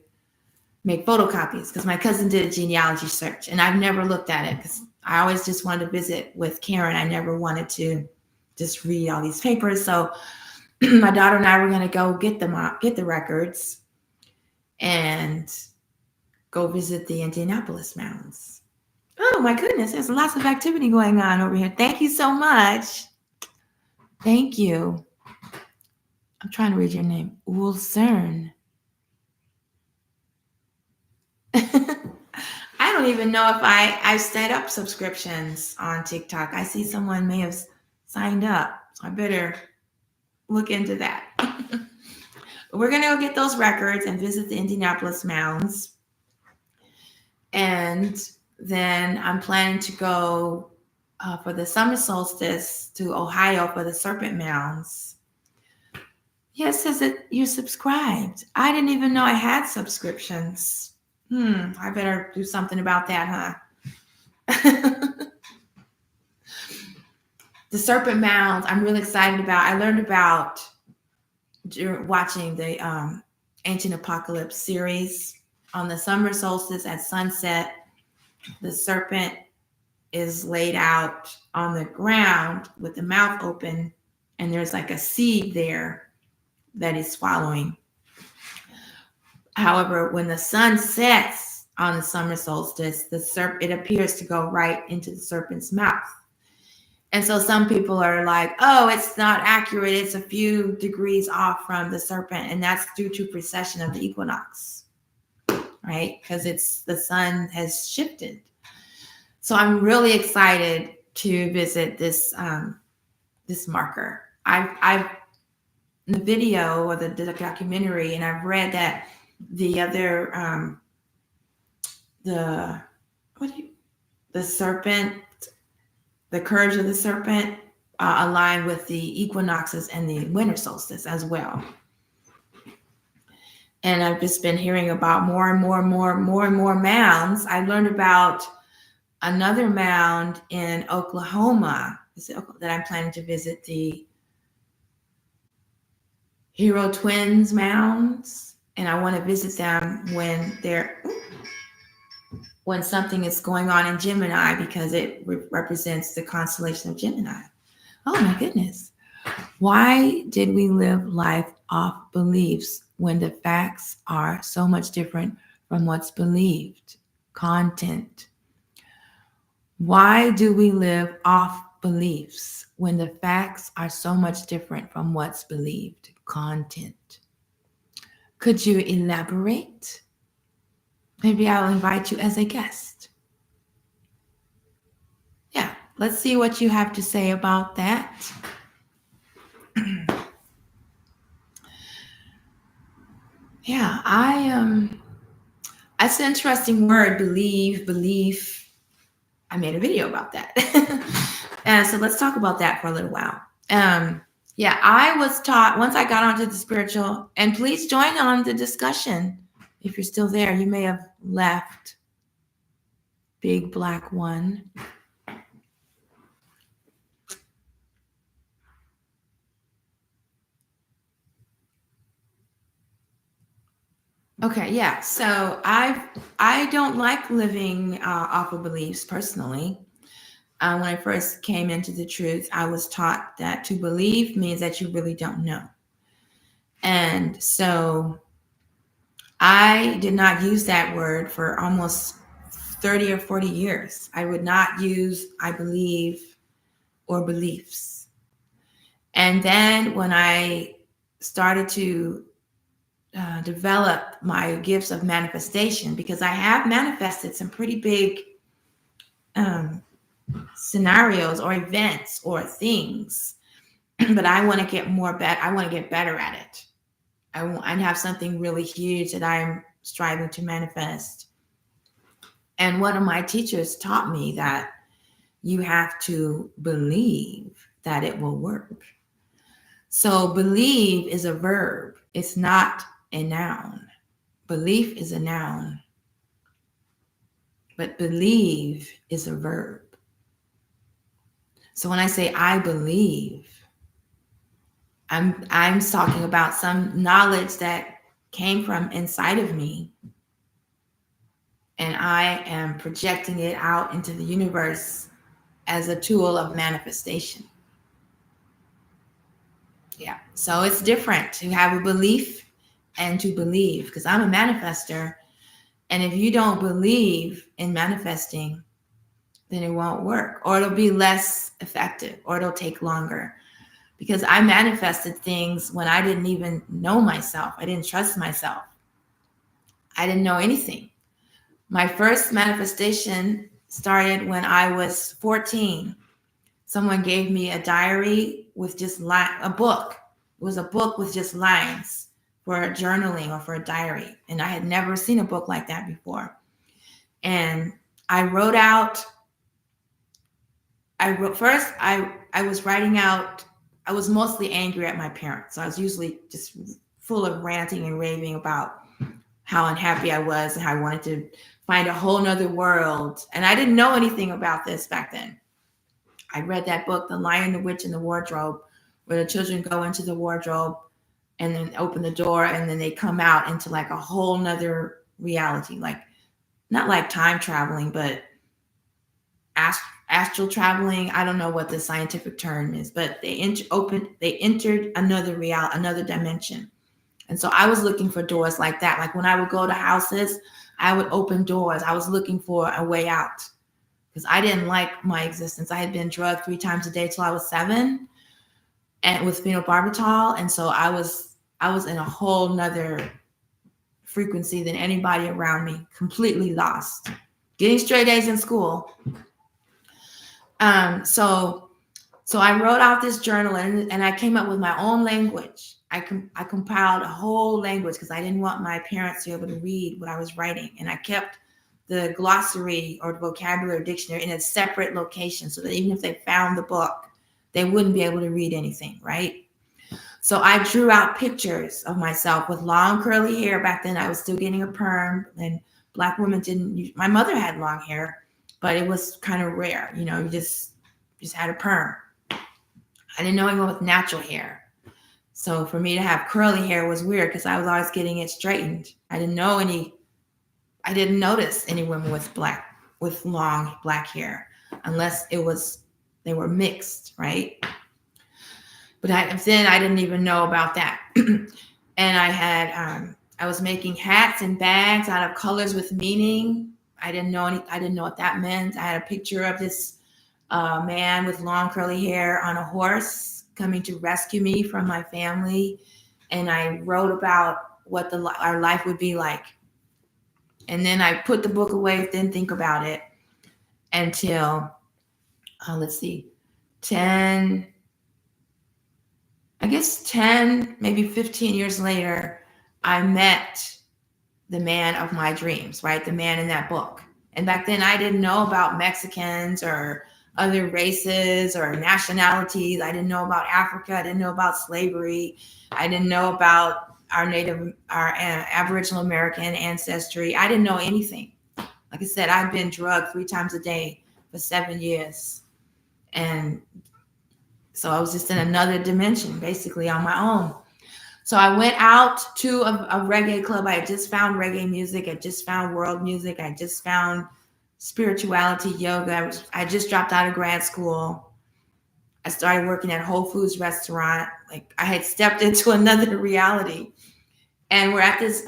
make photocopies, because my cousin did a genealogy search, and I've never looked at it because I always just wanted to visit with Karen. I never wanted to just read all these papers. So my daughter and I were going to go get the records and go visit the Indianapolis mounds. Oh my goodness, there's lots of activity going on over here. Thank you so much. Thank you. I'm trying to read your name. Ulcern. I don't even know if I set up subscriptions on TikTok. I see someone may have signed up. I better look into that. We're going to go get those records and visit the Indianapolis mounds. And then I'm planning to go for the summer solstice to Ohio for the Serpent Mounds. Yeah, it says that you subscribed. I didn't even know I had subscriptions. I better do something about that, huh? The serpent mounds, I'm really excited about. I learned about watching the Ancient Apocalypse series. On the summer solstice at sunset, the serpent is laid out on the ground with the mouth open, and there's like a seed there that he's swallowing. However, when the sun sets on the summer solstice, it appears to go right into the serpent's mouth. And so some people are like, oh, it's not accurate. It's a few degrees off from the serpent. And that's due to precession of the equinox, right? Because the sun has shifted. So I'm really excited to visit this marker. I've the video or the documentary, and I've read that the other the serpent, the courage of the serpent align with the equinoxes and the winter solstice as well. And I've just been hearing about more and more mounds. I learned about another mound in Oklahoma that I'm planning to visit, the Hero Twins mounds, and I want to visit them when something is going on in Gemini, because it represents the constellation of Gemini. Oh my goodness. Why did we live life off beliefs when the facts are so much different from what's believed? Content. Why do we live off beliefs when the facts are so much different from what's believed? Content. Could you elaborate? Maybe I'll invite you as a guest. Yeah, let's see what you have to say about that. Yeah, that's an interesting word, belief. I made a video about that. And so let's talk about that for a little while. Yeah, I was taught once I got onto the spiritual, and please join on the discussion. If you're still there, you may have left. Big black one. Okay, yeah. So I don't like living off of beliefs personally. When I first came into the truth, I was taught that to believe means that you really don't know. And so I did not use that word for almost 30 or 40 years. I would not use I believe or beliefs. And then when I started to develop my gifts of manifestation, because I have manifested some pretty big scenarios or events or things, but I want to get I want to get better at it. I have something really huge that I'm striving to manifest. And one of my teachers taught me that you have to believe that it will work. So believe is a verb. It's not a noun. Belief is a noun, but believe is a verb. So when I say I believe, I'm talking about some knowledge that came from inside of me, and I am projecting it out into the universe as a tool of manifestation. Yeah, so it's different to have a belief and to believe, because I'm a manifester, and if you don't believe in manifesting, then it won't work, or it'll be less effective, or it'll take longer. Because I manifested things when I didn't even know myself. I didn't trust myself. I didn't know anything. My first manifestation started when I was 14. Someone gave me a diary with just a book. It was a book with just lines for journaling or for a diary. And I had never seen a book like that before. And I wrote out, I was writing out, I was mostly angry at my parents. So I was usually just full of ranting and raving about how unhappy I was and how I wanted to find a whole nother world. And I didn't know anything about this back then. I read that book, The Lion, the Witch, and the Wardrobe, where the children go into the wardrobe and then open the door and then they come out into like a whole nother reality, like not like time traveling, but astral traveling. I don't know what the scientific term is, but they entered another dimension. And so I was looking for doors like that. Like when I would go to houses, I would open doors. I was looking for a way out because I didn't like my existence. I had been drugged 3 times a day till I was 7, and with phenobarbital, and so I was in a whole nother frequency than anybody around me. Completely lost, getting straight A's in school. So I wrote out this journal and I came up with my own language. I compiled a whole language because I didn't want my parents to be able to read what I was writing. And I kept the glossary or the vocabulary dictionary in a separate location so that even if they found the book, they wouldn't be able to read anything, right? So I drew out pictures of myself with long curly hair. Back then I was still getting a perm, and Black women didn't. My mother had long hair, but it was kind of rare. You know, you just had a perm. I didn't know anyone with natural hair. So for me to have curly hair was weird because I was always getting it straightened. I didn't notice any women with long black hair unless they were mixed, right? But then I didn't even know about that. And I was making hats and bags out of colors with meaning. I didn't know what that meant. I had a picture of this man with long curly hair on a horse coming to rescue me from my family. And I wrote about what our life would be like. And then I put the book away, didn't think about it until, 10, maybe 15 years later, I met the man of my dreams, right? The man in that book. And back then I didn't know about Mexicans or other races or nationalities. I didn't know about Africa. I didn't know about slavery. I didn't know about our Aboriginal American ancestry. I didn't know anything. Like I said, I'd been drugged 3 times a day for 7 years. And so I was just in another dimension, basically on my own. So I went out to a reggae club. I had just found reggae music. I just found world music. I just found spirituality, yoga. I just dropped out of grad school. I started working at Whole Foods restaurant. Like I had stepped into another reality. And we're at this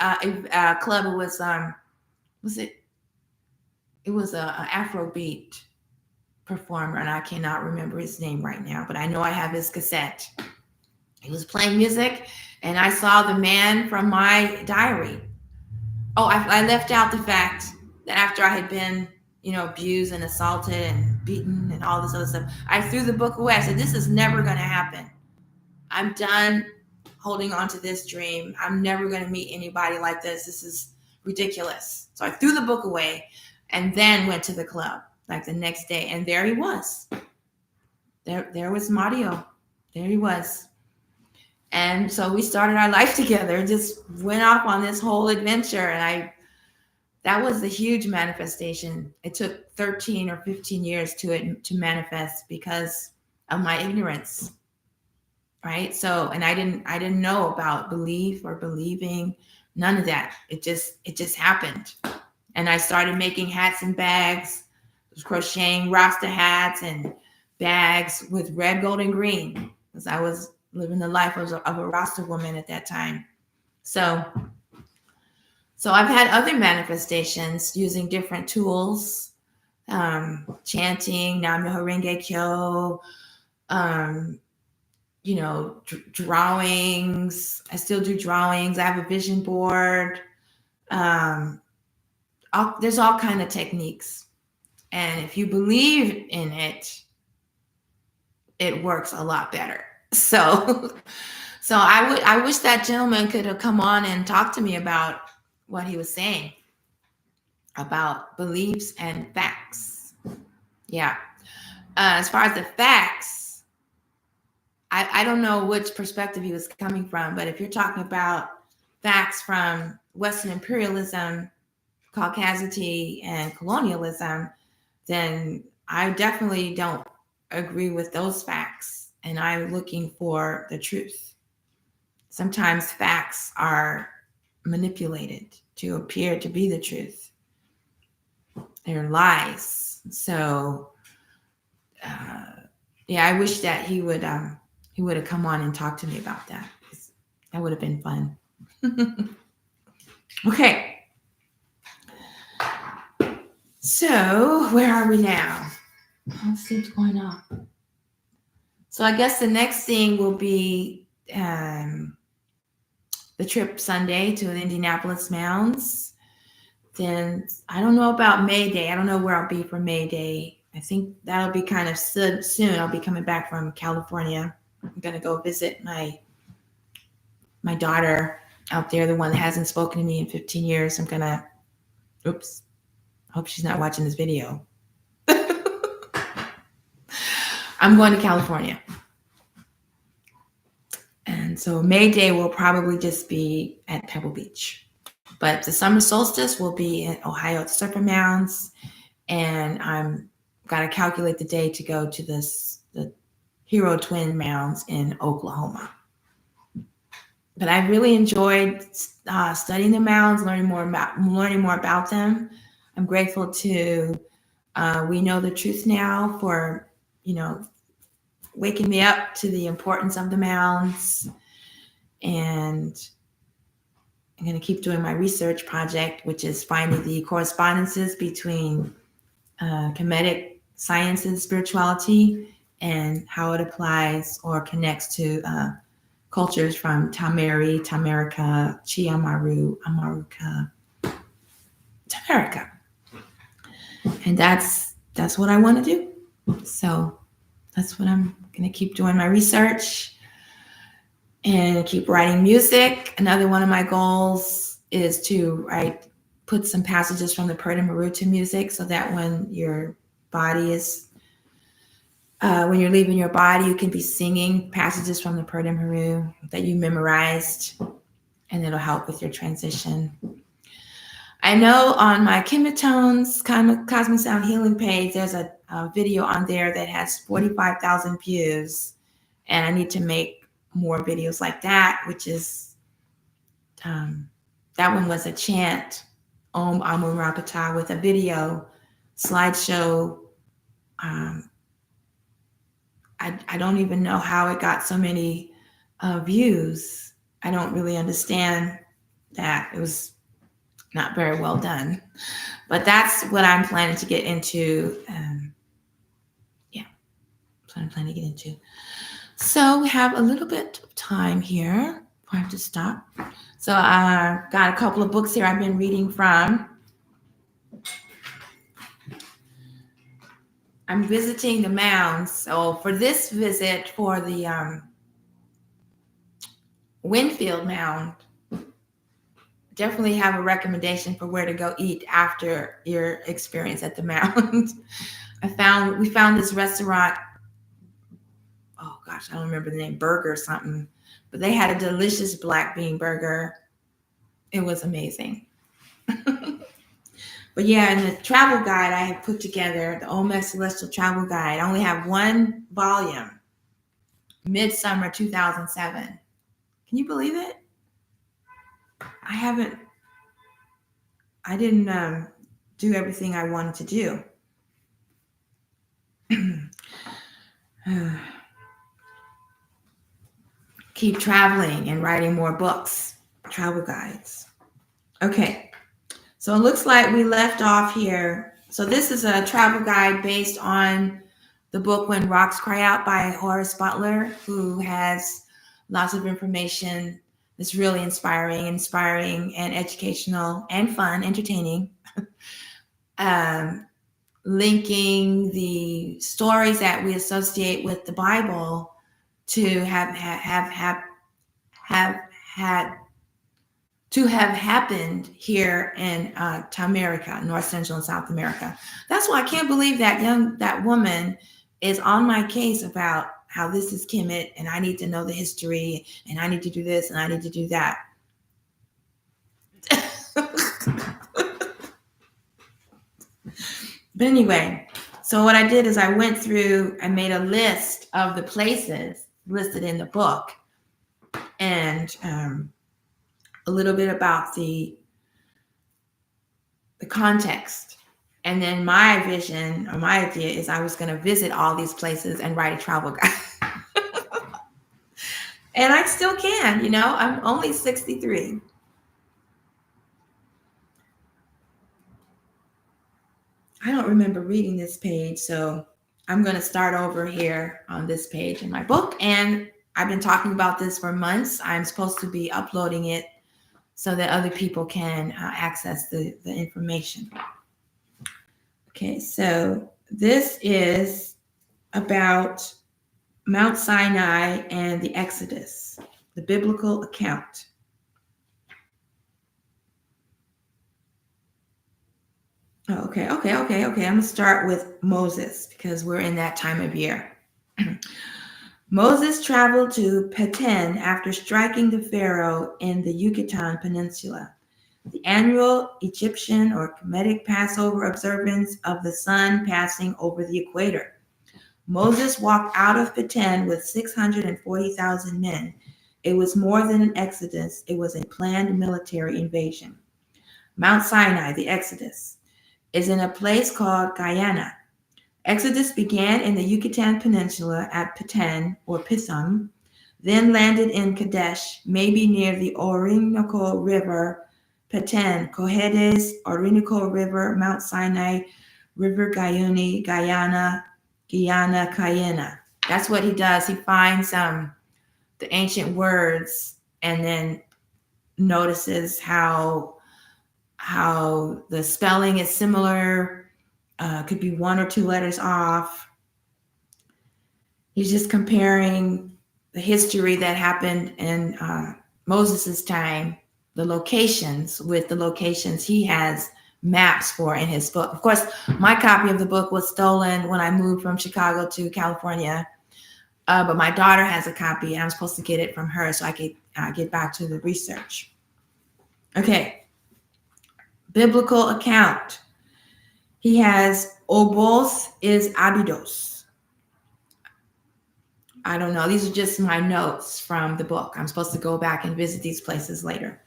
club. It was an Afrobeat performer, and I cannot remember his name right now, but I know I have his cassette. He was playing music, and I saw the man from my diary. Oh, I left out the fact that after I had been, abused and assaulted and beaten and all this other stuff, I threw the book away. I said, this is never going to happen. I'm done holding on to this dream. I'm never going to meet anybody like this. This is ridiculous. So I threw the book away and then went to the club like the next day. And there he was. There was Mario. There he was. And so we started our life together, just went off on this whole adventure. And that was a huge manifestation. It took 13 or 15 years to manifest because of my ignorance. Right. So, and I didn't know about belief or believing, none of that. It just happened. And I started making hats and bags, crocheting Rasta hats and bags with red, gold, and green, because I was living the life of a Rasta woman at that time. So I've had other manifestations using different tools, chanting, Nam Myoho Renge Kyo, drawings. I still do drawings. I have a vision board. There's all kind of techniques. And if you believe in it, it works a lot better. So I wish that gentleman could have come on and talked to me about what he was saying about beliefs and facts. Yeah. As far as the facts, I don't know which perspective he was coming from, but if you're talking about facts from Western imperialism, caucasity, and colonialism, then I definitely don't agree with those facts, and I'm looking for the truth. Sometimes facts are manipulated to appear to be the truth. They're lies. So, yeah, I wish that he would have come on and talked to me about that. That would have been fun. Okay. So, where are we now? Let's see what's going on. So, I guess the next thing will be the trip Sunday to the Indianapolis Mounds. Then, I don't know about May Day. I don't know where I'll be for May Day. I think that'll be kind of soon. I'll be coming back from California. I'm going to go visit my daughter out there, the one that hasn't spoken to me in 15 years. I'm going to, oops, hope she's not watching this video. I'm going to California. And so May Day will probably just be at Pebble Beach. But the summer solstice will be in Ohio at Surfer Mounds. And I'm got to calculate the day to go to the Hero Twin Mounds in Oklahoma. But I really enjoyed studying the mounds, learning more about them. I'm grateful to we know the truth now for waking me up to the importance of the mounds, and I'm going to keep doing my research project, which is finding the correspondences between Kemetic science and spirituality and how it applies or connects to cultures from TaMeriKan, Chiamaru, Amaruka, TaMeriKan. And that's what I want to do. So that's what I'm going to keep doing my research and keep writing music. Another one of my goals is to put some passages from the Purdah Maru to music, so that when your body is, when you're leaving your body, you can be singing passages from the Purdah Maru that you memorized, and it'll help with your transition. I know on my Kimatones Cosmic Sound Healing page, there's a video on there that has 45,000 views, and I need to make more videos like that, which is, that one was a chant, Om Amun Rapata, with a video slideshow. I don't even know how it got so many views. I don't really understand that. It was not very well done, but that's what I'm planning to get into. That's what I'm planning to get into. So we have a little bit of time here before I have to stop. So I got a couple of books here I've been reading from. I'm visiting the mounds. So for this visit, for the Winfield Mound, definitely have a recommendation for where to go eat after your experience at the mound. We found this restaurant. Oh gosh, I don't remember the name, Burger or something, but they had a delicious black bean burger. It was amazing. But yeah, in the travel guide I have put together, the Olmec Celestial Travel Guide, I only have one volume, Midsummer 2007. Can you believe it? I didn't do everything I wanted to do. Keep traveling and writing more books, travel guides. Okay, so it looks like we left off here. So this is a travel guide based on the book When Rocks Cry Out by Horace Butler, who has lots of information that's really inspiring and educational and fun, entertaining. Linking the stories that we associate with the Bible to have happened here in TaMeriKan, North Central and South America. That's why I can't believe that woman is on my case about how this is Kemet and I need to know the history and I need to do this and I need to do that. But anyway, So what I did is I went through and made a list of the places listed in the book, and a little bit about the context. And then my vision or my idea is I was going to visit all these places and write a travel guide. And I still can, I'm only 63. I don't remember reading this page, so I'm going to start over here on this page in my book. And I've been talking about this for months. I'm supposed to be uploading it so that other people can access the information. Okay, so this is about Mount Sinai and the Exodus, the biblical account. Okay. I'm going to start with Moses because we're in that time of year. Moses traveled to Peten after striking the Pharaoh in the Yucatan Peninsula. The annual Egyptian or Kemetic Passover observance of the sun passing over the equator. Moses walked out of Peten with 640,000 men. It was more than an exodus. It was a planned military invasion. Mount Sinai, the Exodus, is in a place called Guyana. Exodus began in the Yucatan Peninsula at Peten or Pisum, then landed in Kadesh, maybe near the Orinoco River, Peten, Cojedes, Orinoco River, Mount Sinai, River Guyuni, Guyana, Cayena. That's what he does. He finds the ancient words and then notices how the spelling is similar. Could be one or two letters off. He's just comparing the history that happened in Moses' time, the locations with the locations he has maps for in his book. Of course, my copy of the book was stolen when I moved from Chicago to California, but my daughter has a copy, and I'm supposed to get it from her so I could get back to the research. Okay, biblical account. He has Obos is Abydos. I don't know. These are just my notes from the book. I'm supposed to go back and visit these places later.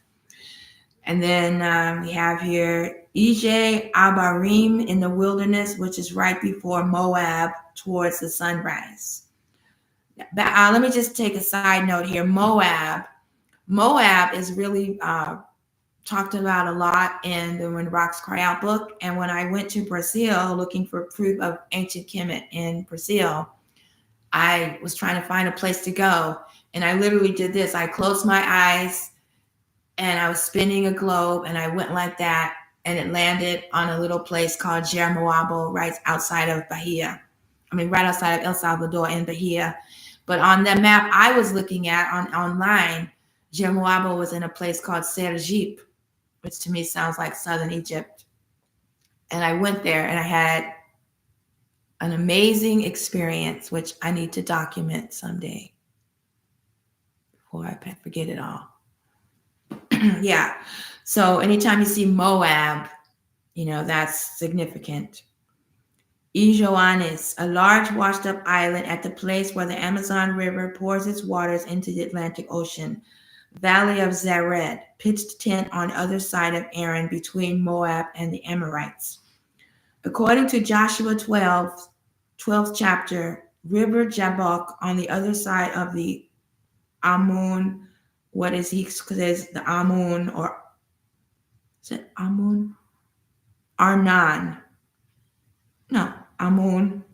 And then we have here Ije Abarim in the wilderness, which is right before Moab towards the sunrise. Let me just take a side note here. Moab is really talked about a lot in the When Rocks Cry Out book. And when I went to Brazil looking for proof of ancient Kemet in Brazil, I was trying to find a place to go. And I literally did this. I closed my eyes and I was spinning a globe and I went like that. And it landed on a little place called Jermoabo, right outside of Bahia. Right outside of El Salvador in Bahia. But on the map I was looking at online, Jermoabo was in a place called Sergipe, which to me sounds like southern Egypt. And I went there and I had an amazing experience, which I need to document someday before I forget it all. Yeah. So anytime you see Moab, that's significant. Ijoanis, a large washed up island at the place where the Amazon River pours its waters into the Atlantic Ocean. Valley of Zered, pitched tent on other side of Aaron between Moab and the Amorites. According to Joshua 12th chapter, River Jabbok on the other side of the Amun, what is he says the Amun, or is it Amun? Arnon. No, Amun,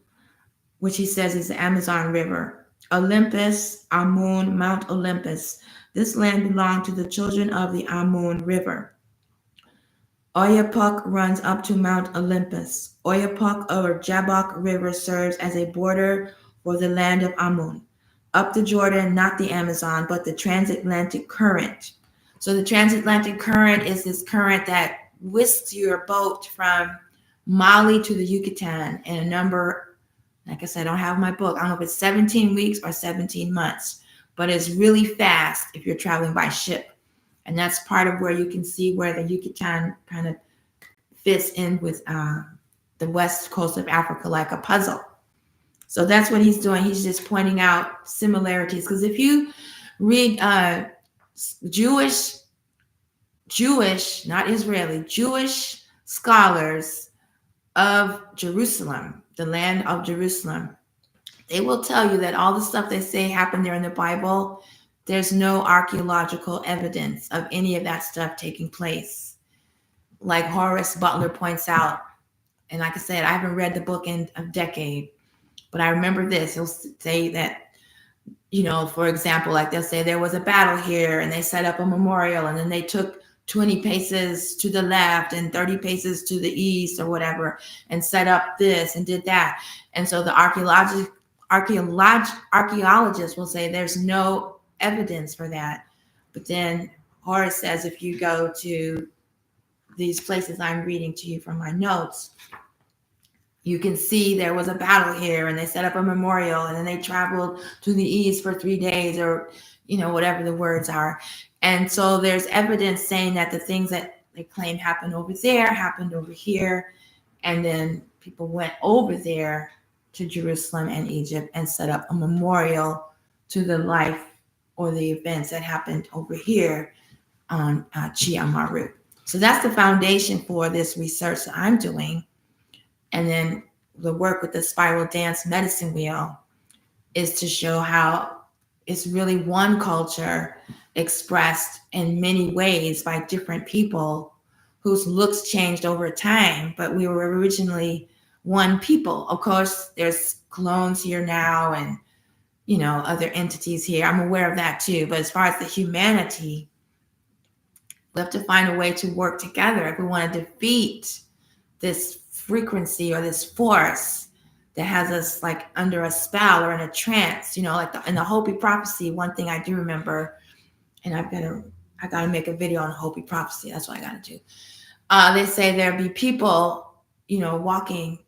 which he says is the Amazon River. Olympus, Amun, Mount Olympus. This land belonged to the children of the Amun River. Oyapock runs up to Mount Olympus. Oyapock or Jabbok River serves as a border for the land of Amun. Up the Jordan, not the Amazon, but the transatlantic current. So the transatlantic current is this current that whisks your boat from Mali to the Yucatan in a number, like I said, I don't have my book. I don't know if it's 17 weeks or 17 months, but it's really fast if you're traveling by ship. And that's part of where you can see where the Yucatan kind of fits in with the west coast of Africa like a puzzle. So that's what he's doing. He's just pointing out similarities. Because if you read Jewish, not Israeli, Jewish scholars of Jerusalem, the land of Jerusalem, they will tell you that all the stuff they say happened there in the Bible, there's no archaeological evidence of any of that stuff taking place. Like Horace Butler points out, and like I said, I haven't read the book in a decade, but I remember this. He'll say that, for example, like they'll say there was a battle here and they set up a memorial and then they took 20 paces to the left and 30 paces to the east or whatever and set up this and did that. And so the archaeologists will say there's no evidence for that. But then Horace says if you go to these places I'm reading to you from my notes, you can see there was a battle here and they set up a memorial and then they traveled to the east for 3 days or, whatever the words are. And so there's evidence saying that the things that they claim happened over there happened over here. And then people went over there to Jerusalem and Egypt and set up a memorial to the life or the events that happened over here on Chia Maru. So that's the foundation for this research that I'm doing. And then the work with the spiral dance medicine wheel is to show how it's really one culture expressed in many ways by different people whose looks changed over time, but we were originally one people. Of course, there's clones here now and, other entities here. I'm aware of that too. But as far as the humanity, we have to find a way to work together if we want to defeat this frequency or this force that has us like under a spell or in a trance, like in the Hopi prophecy. One thing I do remember, and I gotta make a video on Hopi prophecy. That's what I gotta do. They say there'll be people, walking,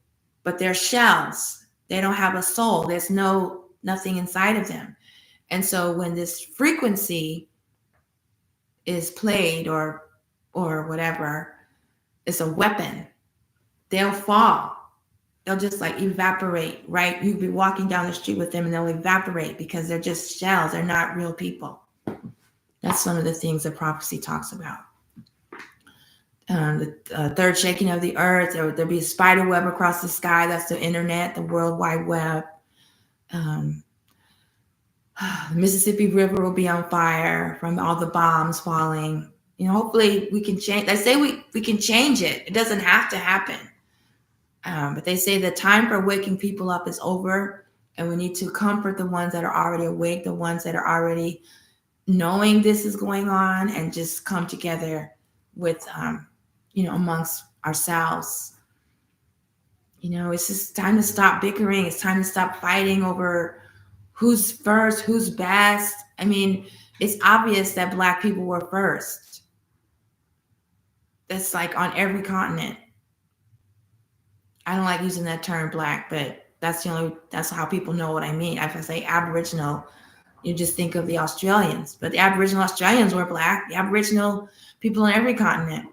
but they're shells. They don't have a soul. There's nothing inside of them. And so when this frequency is played or whatever, it's a weapon. They'll fall. They'll just like evaporate, right? You'll be walking down the street with them and they'll evaporate because they're just shells. They're not real people. That's one of the things that prophecy talks about. The third shaking of the earth, there'll be a spider web across the sky. That's the internet, the World Wide Web. The Mississippi River will be on fire from all the bombs falling. Hopefully we can change. They say we can change it. It doesn't have to happen. But they say the time for waking people up is over, and we need to comfort the ones that are already awake, the ones that are already knowing this is going on, and just come together with, amongst ourselves. It's just time to stop bickering. It's time to stop fighting over who's first, who's best. I mean, it's obvious that Black people were first. That's like on every continent. I don't like using that term Black, but that's how people know what I mean. If I say Aboriginal, you just think of the Australians, but the Aboriginal Australians were Black. The Aboriginal people on every continent,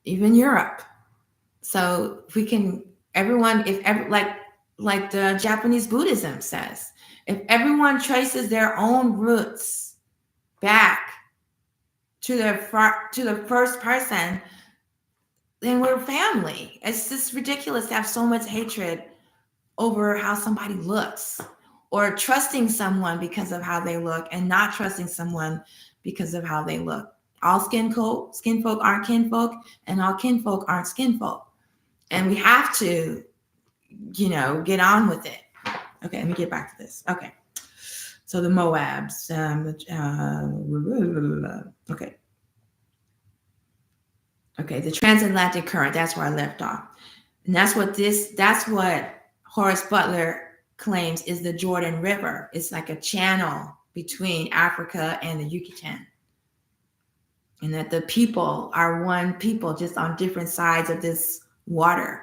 even Europe. So if we can, like the Japanese Buddhism says, if everyone traces their own roots back to the first person, then we're family. It's just ridiculous to have so much hatred over how somebody looks, or trusting someone because of how they look and not trusting someone because of how they look. All skinfolk aren't kinfolk, and all kinfolk aren't skinfolk. And we have to, get on with it. Okay, let me get back to this. Okay. So the Moabs. Okay, the transatlantic current, that's where I left off. And that's what Horace Butler claims is the Jordan River. It's like a channel between Africa and the Yucatan. And that the people are one people, just on different sides of this water.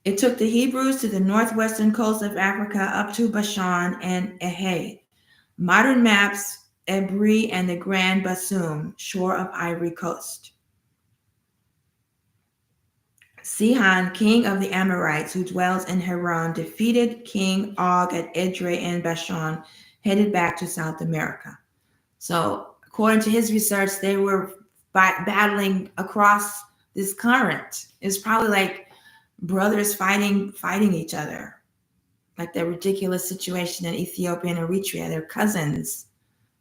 It took the Hebrews to the northwestern coast of Africa up to Bashan and Ehe. Modern maps, Ebri and the Grand Basum, shore of Ivory Coast. Sihon, king of the Amorites, who dwells in Haran, defeated King Og at Edrei and Bashan, headed back to South America. So, according to his research, they were battling across this current. It's probably like brothers fighting each other, like that ridiculous situation in Ethiopia and Eritrea. Their cousins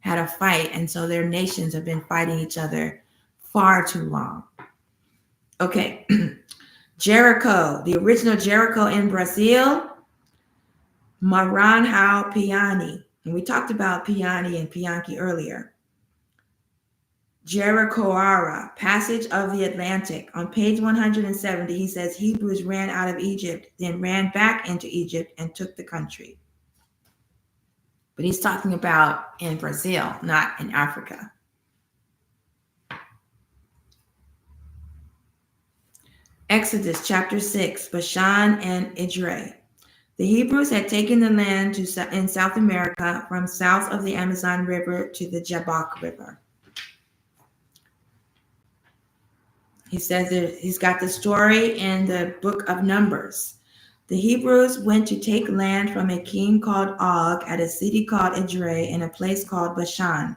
had a fight, and so their nations have been fighting each other far too long. Okay. Jericho, the original Jericho in Brazil, Maranhão Piani. And we talked about Piani and Pianki earlier. Jerichoara, passage of the Atlantic. On page 170, he says Hebrews ran out of Egypt, then ran back into Egypt and took the country. But he's talking about in Brazil, not in Africa. Exodus chapter 6, Bashan and Edrei. The Hebrews had taken the land in South America from south of the Amazon River to the Jabbok River. He says that he's got the story in the book of Numbers. The Hebrews went to take land from a king called Og at a city called Edrei and a place called Bashan.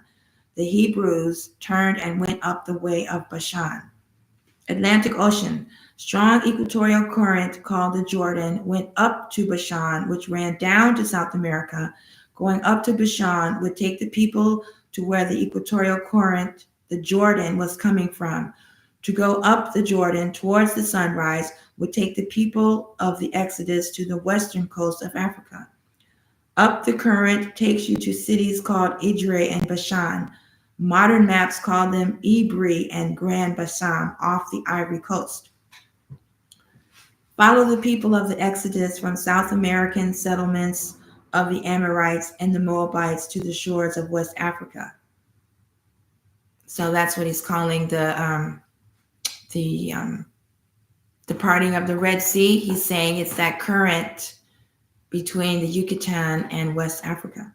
The Hebrews turned and went up the way of Bashan. Atlantic Ocean. Strong equatorial current called the Jordan went up to Bashan, which ran down to South America. Going up to Bashan would take the people to where the equatorial current, the Jordan, was coming from. To go up the Jordan towards the sunrise would take the people of the Exodus to the western coast of Africa. Up the current takes you to cities called Edrei and Bashan. Modern maps call them Ibri and Grand Bassam off the Ivory Coast. Follow the people of the Exodus from South American settlements of the Amorites and the Moabites to the shores of West Africa. So that's what he's calling the parting of the Red Sea. He's saying it's that current between the Yucatan and West Africa.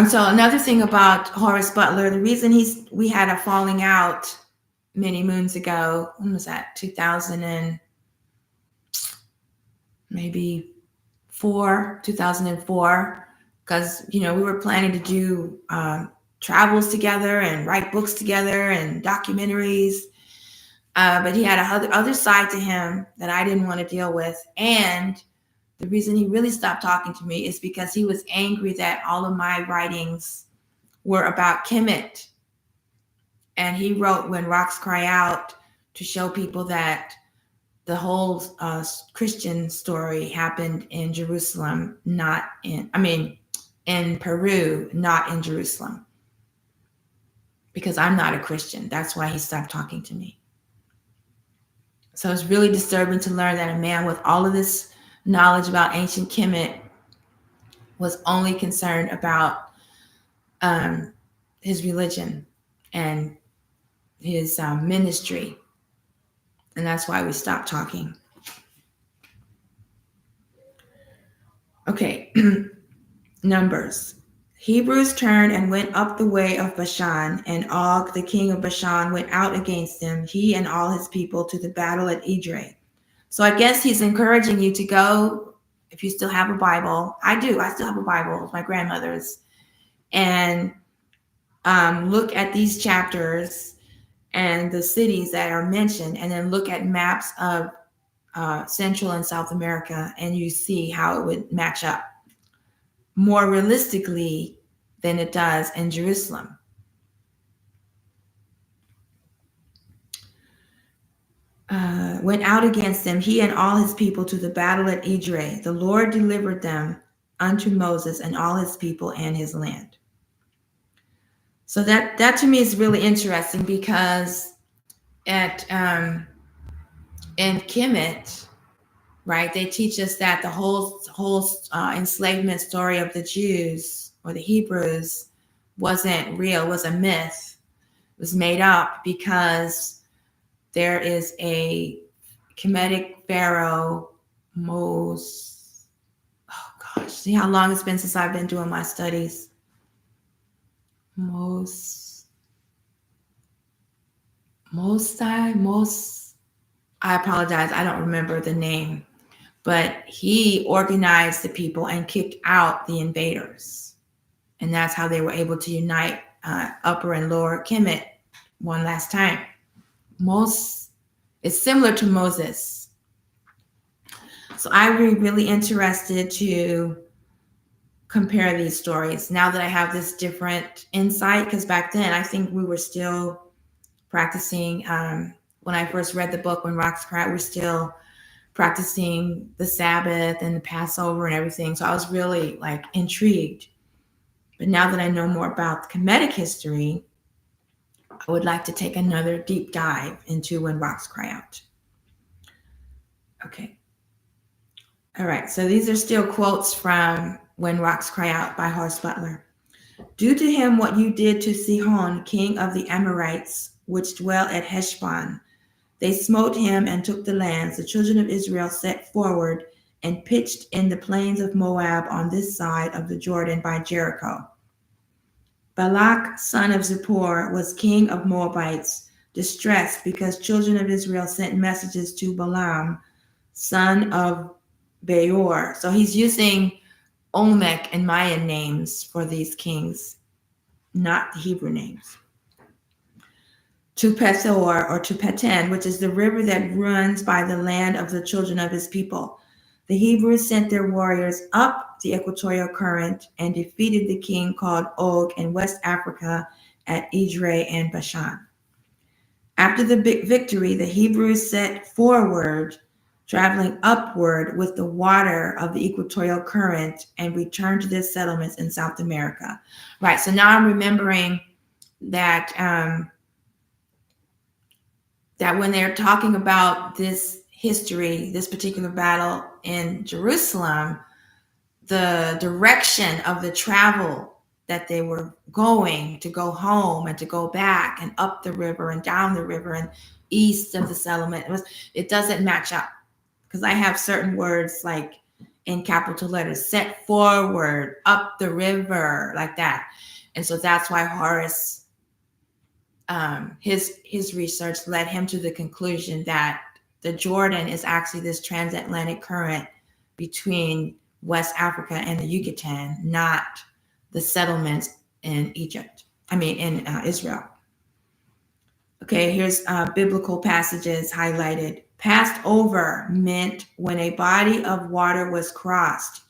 So another thing about Horace Butler, the reason we had a falling out many moons ago, when was that? 2000 and maybe 2004, because we were planning to do travels together and write books together and documentaries, but he had a other side to him that I didn't want to deal with. And the reason he really stopped talking to me is because he was angry that all of my writings were about Kemet. And he wrote When Rocks Cry Out to show people that the whole Christian story happened in Jerusalem, in Peru, not in Jerusalem. Because I'm not a Christian. That's why he stopped talking to me. So it's really disturbing to learn that a man with all of this knowledge about ancient Kemet was only concerned about his religion and his ministry. And that's why we stopped talking. Okay. Numbers. Hebrews turned and went up the way of Bashan, and Og, the king of Bashan, went out against them, he and all his people, to the battle at Edrei. So I guess he's encouraging you to go, if you still have a Bible. I do. I still have a Bible, my grandmother's. And look at these chapters and the cities that are mentioned, and then look at maps of Central and South America, and you see how it would match up more realistically than it does in Jerusalem. Went out against them, he and all his people, to the battle at Edrei. The Lord delivered them unto Moses and all his people and his land. So that to me is really interesting, because in Kemet, right, they teach us that the whole enslavement story of the Jews or the Hebrews wasn't real, was a myth. It was made up because there is a Kemetic pharaoh, see how long it's been since I've been doing my studies. Most, most. I apologize. I don't remember the name, but he organized the people and kicked out the invaders, and that's how they were able to unite Upper and Lower Kemet one last time. Most, it's similar to Moses. So I'd be really interested to compare these stories now that I have this different insight. Because back then, I think we were still practicing. When I first read the book, When Rocks Cry, we're still practicing the Sabbath and the Passover and everything. So I was really like intrigued. But now that I know more about the Kemetic history, I would like to take another deep dive into When Rocks Cry Out. Okay. All right. So these are still quotes from When Rocks Cry Out by Horace Butler. Do to him what you did to Sihon, king of the Amorites, which dwell at Heshbon. They smote him and took the lands. The children of Israel set forward and pitched in the plains of Moab on this side of the Jordan by Jericho. Balak, son of Zippor, was king of Moabites, distressed because children of Israel sent messages to Balaam, son of Beor. So he's using Olmec and Mayan names for these kings, not the Hebrew names. To Pethor or to Peten, which is the river that runs by the land of the children of his people. The Hebrews sent their warriors up the equatorial current and defeated the king called Og in West Africa at Edrei and Bashan. After the big victory, the Hebrews set forward, traveling upward with the water of the equatorial current, and returned to their settlements in South America. Right, so now I'm remembering that that when they're talking about this history, this particular battle in Jerusalem, the direction of the travel that they were going to go home and to go back and up the river and down the river and east of the settlement, it doesn't match up, because I have certain words like in capital letters, set forward, up the river, like that. And so that's why Horace, his research led him to the conclusion that the Jordan is actually this transatlantic current between West Africa and the Yucatan, not the settlements in Israel. Okay, here's biblical passages highlighted. Passed over meant when a body of water was crossed.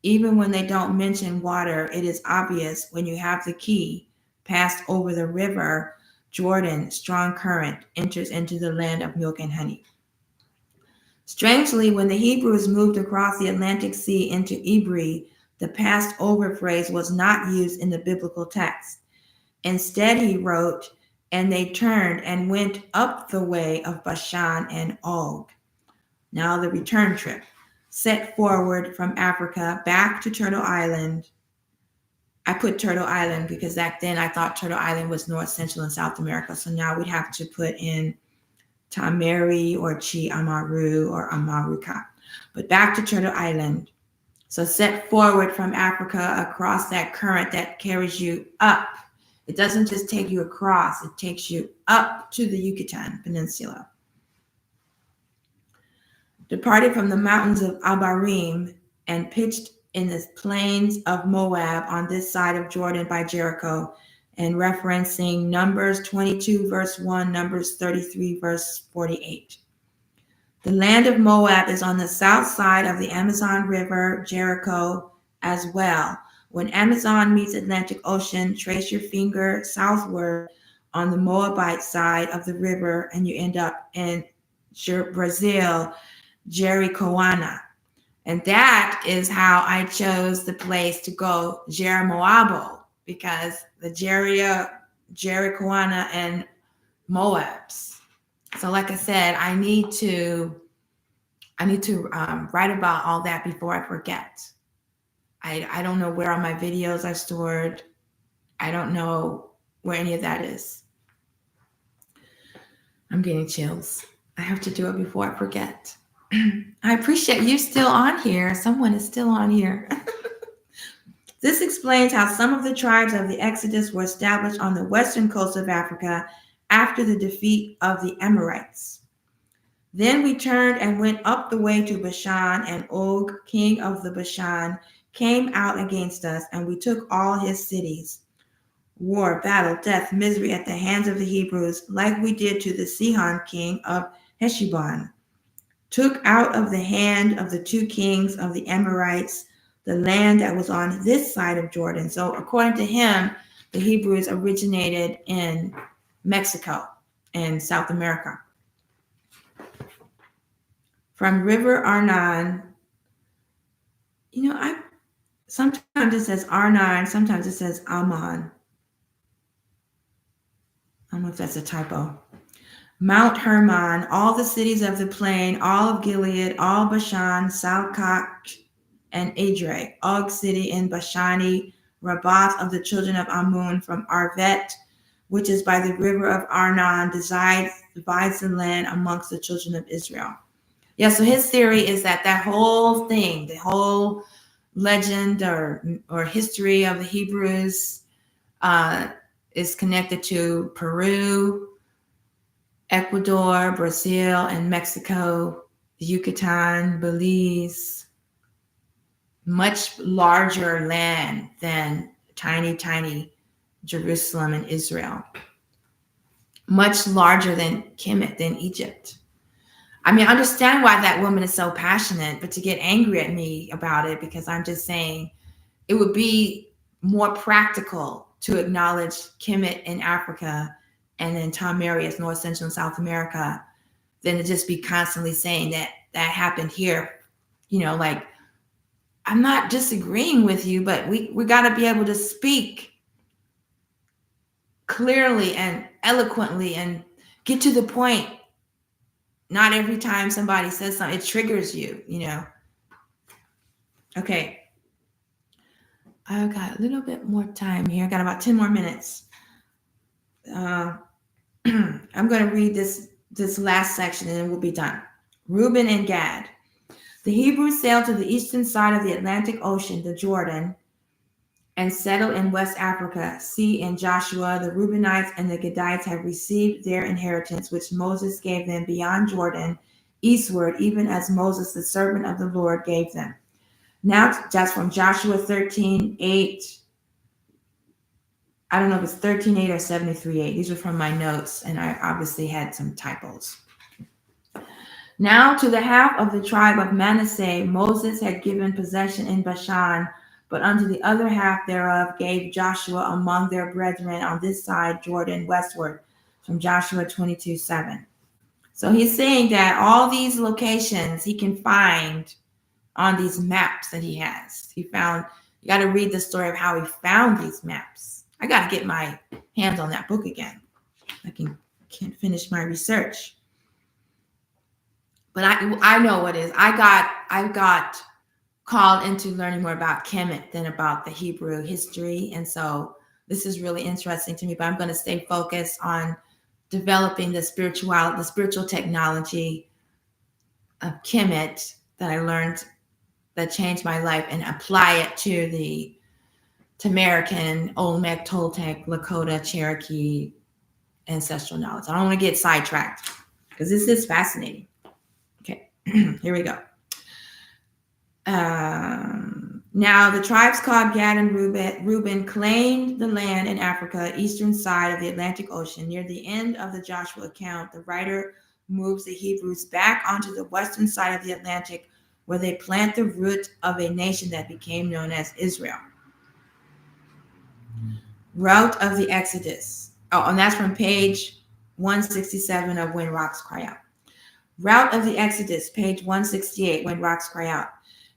Even when they don't mention water, it is obvious when you have the key. Passed over the river Jordan, strong current, enters into the land of milk and honey. Strangely, when the Hebrews moved across the Atlantic Sea into Ibri, the passed over phrase was not used in the biblical text. Instead, he wrote, and they turned and went up the way of Bashan and Og. Now the return trip, set forward from Africa back to Turtle Island. I put Turtle Island because back then I thought Turtle Island was North, Central, and South America. So now we'd have to put in Tameri or Chi Amaru or Amaruka. But back to Turtle Island. So set forward from Africa across that current that carries you up. It doesn't just take you across, it takes you up to the Yucatan Peninsula. Departed from the mountains of Abarim and pitched in the plains of Moab on this side of Jordan by Jericho, and referencing Numbers 22 verse 1, Numbers 33 verse 48. The land of Moab is on the south side of the Amazon River, Jericho as well. When Amazon meets Atlantic Ocean, trace your finger southward on the Moabite side of the river and you end up in Brazil, Jericoana. And that is how I chose the place to go, Jeremoabo, because the Jericoana and Moabs. So like I said, I need to write about all that before I forget. I don't know where all my videos are stored. I don't know where any of that is. I'm getting chills. I have to do it before I forget. I appreciate you still on here. Someone is still on here. This explains how some of the tribes of the Exodus were established on the western coast of Africa after the defeat of the Amorites. Then we turned and went up the way to Bashan, and Og, king of the Bashan, came out against us, and we took all his cities. War, battle, death, misery at the hands of the Hebrews, like we did to the Sihon king of Heshbon. Took out of the hand of the two kings of the Amorites the land that was on this side of Jordan. So according to him, the Hebrews originated in Mexico and South America. From River Arnon, sometimes it says Arnon, sometimes it says Ammon. I don't know if that's a typo. Mount Hermon, all the cities of the plain, all of Gilead, all Bashan, Salcach, and Edrei, Og city in Bashani, Rabath of the children of Ammon, from Arvet, which is by the river of Arnon, divides the land amongst the children of Israel. Yeah, so his theory is that whole thing, the whole legend or history of the Hebrews is connected to Peru, Ecuador, Brazil, and Mexico, Yucatan, Belize. Much larger land than tiny, tiny Jerusalem and Israel. Much larger than Kemet, than Egypt. I mean, I understand why that woman is so passionate, but to get angry at me about it, because I'm just saying it would be more practical to acknowledge Kemet in Africa and then TaMeri as North, Central, and South America than to just be constantly saying that happened here. Like, I'm not disagreeing with you, but we got to be able to speak clearly and eloquently and get to the point. Not every time somebody says something, it triggers you, Okay. I've got a little bit more time here. I got about 10 more minutes. I'm going to read this last section and then we'll be done. Reuben and Gad. The Hebrews sailed to the eastern side of the Atlantic Ocean, the Jordan, and settled in West Africa. See, in Joshua, the Reubenites and the Gadites have received their inheritance, which Moses gave them beyond Jordan, eastward, even as Moses, the servant of the Lord, gave them. Now, that's from Joshua 13:8. I don't know if it's 13:8 or 73:8. These are from my notes, and I obviously had some typos. Now to the half of the tribe of Manasseh, Moses had given possession in Bashan, but unto the other half thereof gave Joshua among their brethren on this side Jordan westward, from Joshua 22:7. So he's saying that all these locations he can find on these maps that he has. You got to read the story of how he found these maps. I got to get my hands on that book again. I can't finish my research. But I know what it is. I got called into learning more about Kemet than about the Hebrew history. And so this is really interesting to me, but I'm going to stay focused on developing the spiritual technology of Kemet that I learned that changed my life and apply it to the TaMeriKan, Olmec, Toltec, Lakota, Cherokee ancestral knowledge. I don't want to get sidetracked because this is fascinating. Okay, here we go. Now the tribes called Gad and Reuben claimed the land in Africa, eastern side of the Atlantic Ocean. Near the end of the Joshua account, the writer moves the Hebrews back onto the western side of the Atlantic, where they plant the root of a nation that became known as Israel. Route of the Exodus. Oh, and that's from page 167 of When Rocks Cry Out. Route of the Exodus, page 168, When Rocks Cry Out.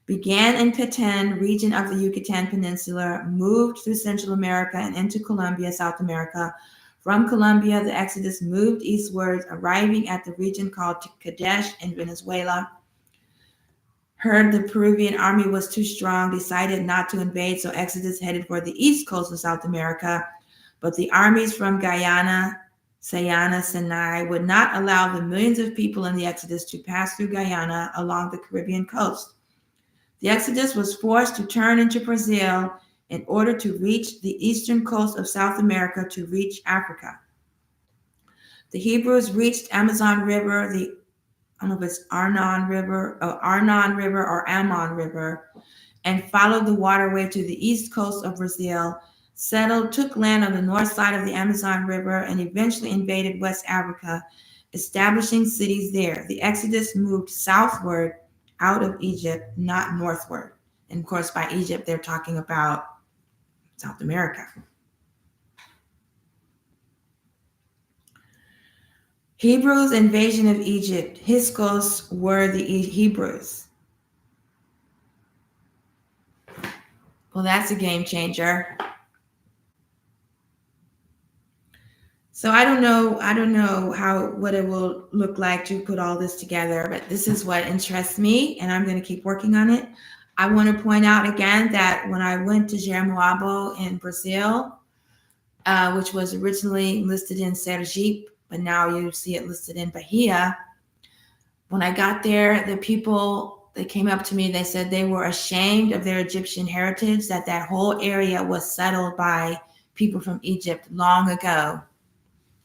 Began in Petén, region of the Yucatan Peninsula, moved through Central America and into Colombia, South America. From Colombia, the Exodus moved eastwards, arriving at the region called Kadesh in Venezuela. Heard the Peruvian army was too strong, decided not to invade, so Exodus headed for the east coast of South America. But the armies from Guyana, Sinai would not allow the millions of people in the Exodus to pass through Guyana along the Caribbean coast. The Exodus was forced to turn into Brazil in order to reach the eastern coast of South America to reach Africa. The Hebrews reached Amazon River, I don't know if it's Arnon River or Amon River, and followed the waterway to the east coast of Brazil, settled, took land on the north side of the Amazon River, and eventually invaded West Africa, establishing cities there. The Exodus moved southward out of Egypt, not northward. And of course, by Egypt, they're talking about South America. Hebrews' invasion of Egypt. Hyksos were the Hebrews. Well, that's a game changer. So I don't know what it will look like to put all this together, but this is what interests me, and I'm going to keep working on it. I want to point out again that when I went to Jeremoabo in Brazil, which was originally listed in Sergipe, but now you see it listed in Bahia. When I got there, the people, they came up to me, they said they were ashamed of their Egyptian heritage, that whole area was settled by people from Egypt long ago.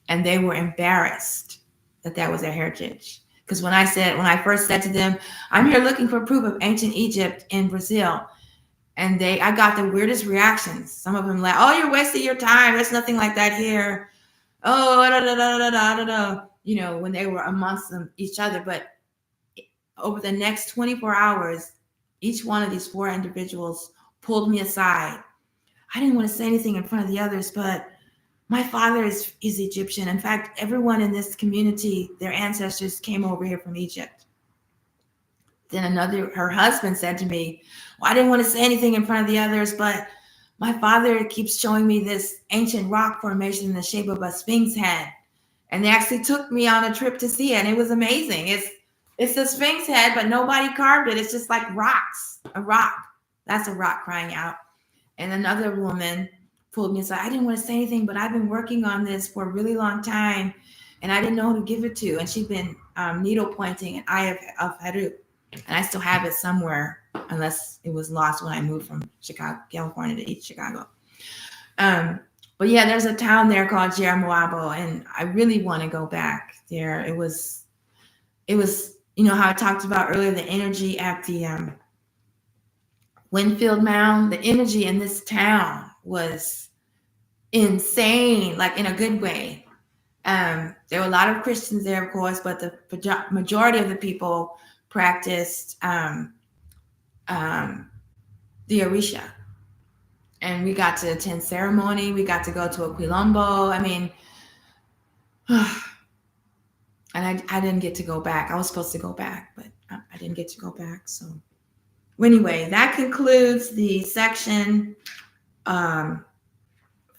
And they were embarrassed that was their heritage. Because when I first said to them, I'm here looking for proof of ancient Egypt in Brazil, and I got the weirdest reactions. Some of them like, oh, you're wasting your time. There's nothing like that here. Oh, da, da, da, da, da, da, da. You know, when they were amongst each other. But over the next 24 hours, each one of these 4 individuals pulled me aside. I didn't want to say anything in front of the others, but my father is Egyptian. In fact, everyone in this community, their ancestors came over here from Egypt. Then her husband said to me, well, I didn't want to say anything in front of the others, but my father keeps showing me this ancient rock formation in the shape of a sphinx head. And they actually took me on a trip to see it. And it was amazing. It's a sphinx head, but nobody carved it. It's just like rocks, a rock. That's a rock crying out. And another woman pulled me aside. I didn't want to say anything, but I've been working on this for a really long time, and I didn't know who to give it to. And she'd been needle pointing an eye of Heru, and I still have it somewhere, unless it was lost when I moved from Chicago, California to East Chicago. But yeah, there's a town there called Jeremoabo, and I really want to go back there. It was, you know how I talked about earlier, the energy at the Winfield Mound. The energy in this town was insane, like in a good way. There were a lot of Christians there, of course, but the majority of the people practiced the Orisha. And we got to attend ceremony. We got to go to a Quilombo. I mean, and I didn't get to go back. I was supposed to go back, but I didn't get to go back. So anyway, that concludes the section on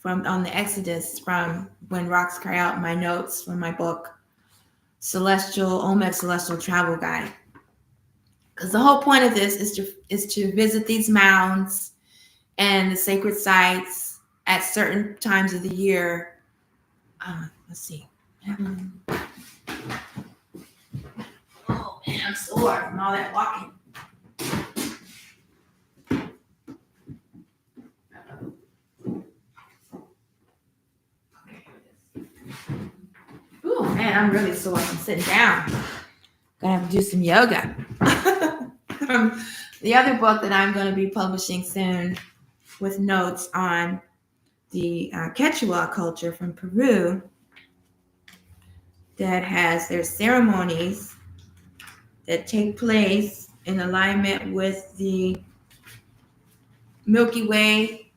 the Exodus from When Rocks Cry Out, my notes from my book, Olmec Celestial Travel Guide. Because the whole point of this is to visit these mounds and the sacred sites at certain times of the year. Let's see. Oh man, I'm sore from all that walking. Oh man, I'm really sore from sitting down. Gonna have to do some yoga. The other book that I'm going to be publishing soon with notes on the Quechua culture from Peru that has their ceremonies that take place in alignment with the Milky Way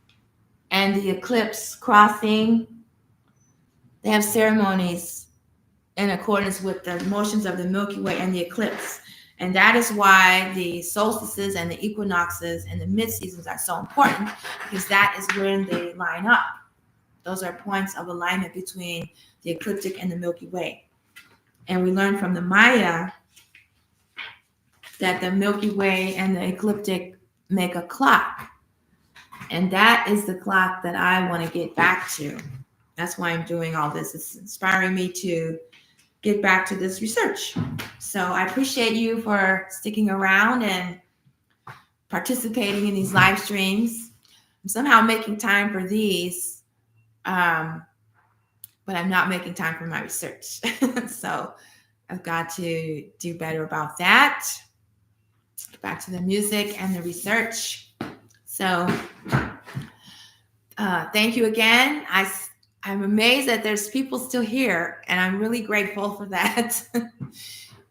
and the eclipse crossing. They have ceremonies in accordance with the motions of the Milky Way and the eclipse. And that is why the solstices and the equinoxes and the mid-seasons are so important, because that is when they line up. Those are points of alignment between the ecliptic and the Milky Way. And we learned from the Maya that the Milky Way and the ecliptic make a clock. And that is the clock that I want to get back to. That's why I'm doing all this. It's inspiring me to get back to this research. So I appreciate you for sticking around and participating in these live streams. I'm somehow making time for these, but I'm not making time for my research. So I've got to do better about that. Back to the music and the research. So thank you again. I'm amazed that there's people still here, and I'm really grateful for that.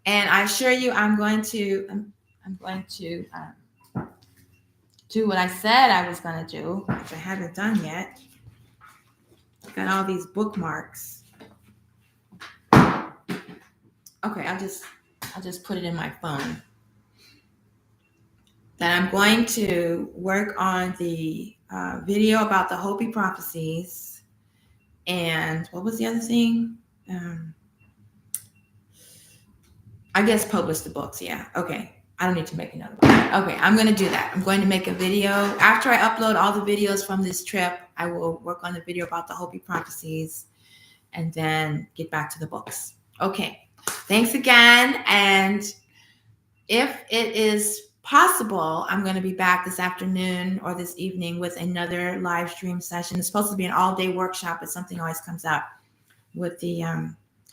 And I assure you, I'm going to do what I said I was going to do, which I haven't done yet. Got all these bookmarks. Okay, I'll just put it in my phone. That I'm going to work on the video about the Hopi prophecies, and what was the other thing? I guess publish the books. Yeah. Okay. I don't need to make another one. Okay, I'm going to do that. I'm going to make a video. After I upload all the videos from this trip, I will work on the video about the Hopi prophecies and then get back to the books. Okay. Thanks again. And if it is possible, I'm going to be back this afternoon or this evening with another live stream session. It's supposed to be an all-day workshop, but something always comes up with the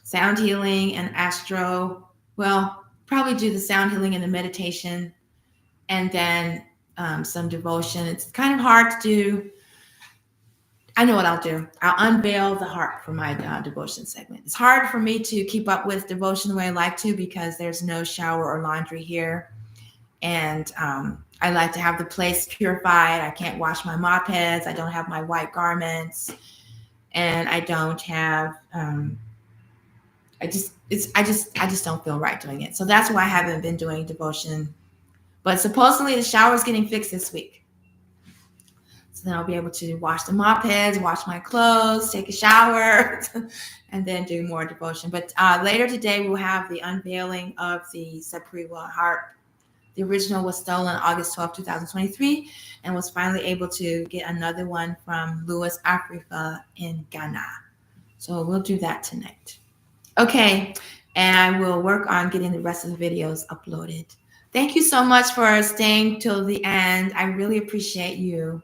sound healing and astro. Well, probably do the sound healing and the meditation, and then some devotion. It's kind of hard to do. I know what I'll do. I'll unveil the heart for my devotion segment. It's hard for me to keep up with devotion the way I like to because there's no shower or laundry here. And I like to have the place purified. I can't wash my mopeds. I don't have my white garments. And I don't have I just don't feel right doing it. So that's why I haven't been doing devotion. But supposedly the shower is getting fixed this week. So then I'll be able to wash the mopeds, wash my clothes, take a shower, and then do more devotion. But later today, we'll have the unveiling of the Sapriwa harp. The original was stolen August 12, 2023, and was finally able to get another one from Louis Africa in Ghana. So we'll do that tonight. Okay, and I will work on getting the rest of the videos uploaded. Thank you so much for staying till the end. I really appreciate you,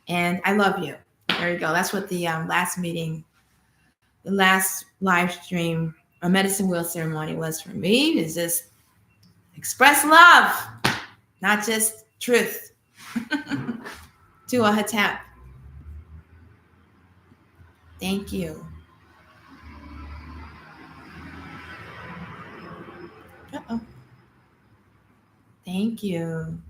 and I love you. There you go. That's what the last meeting, the last live stream, a medicine wheel ceremony was for me. Is just express love, not just truth. To a hatap. Thank you. Uh-oh. Thank you.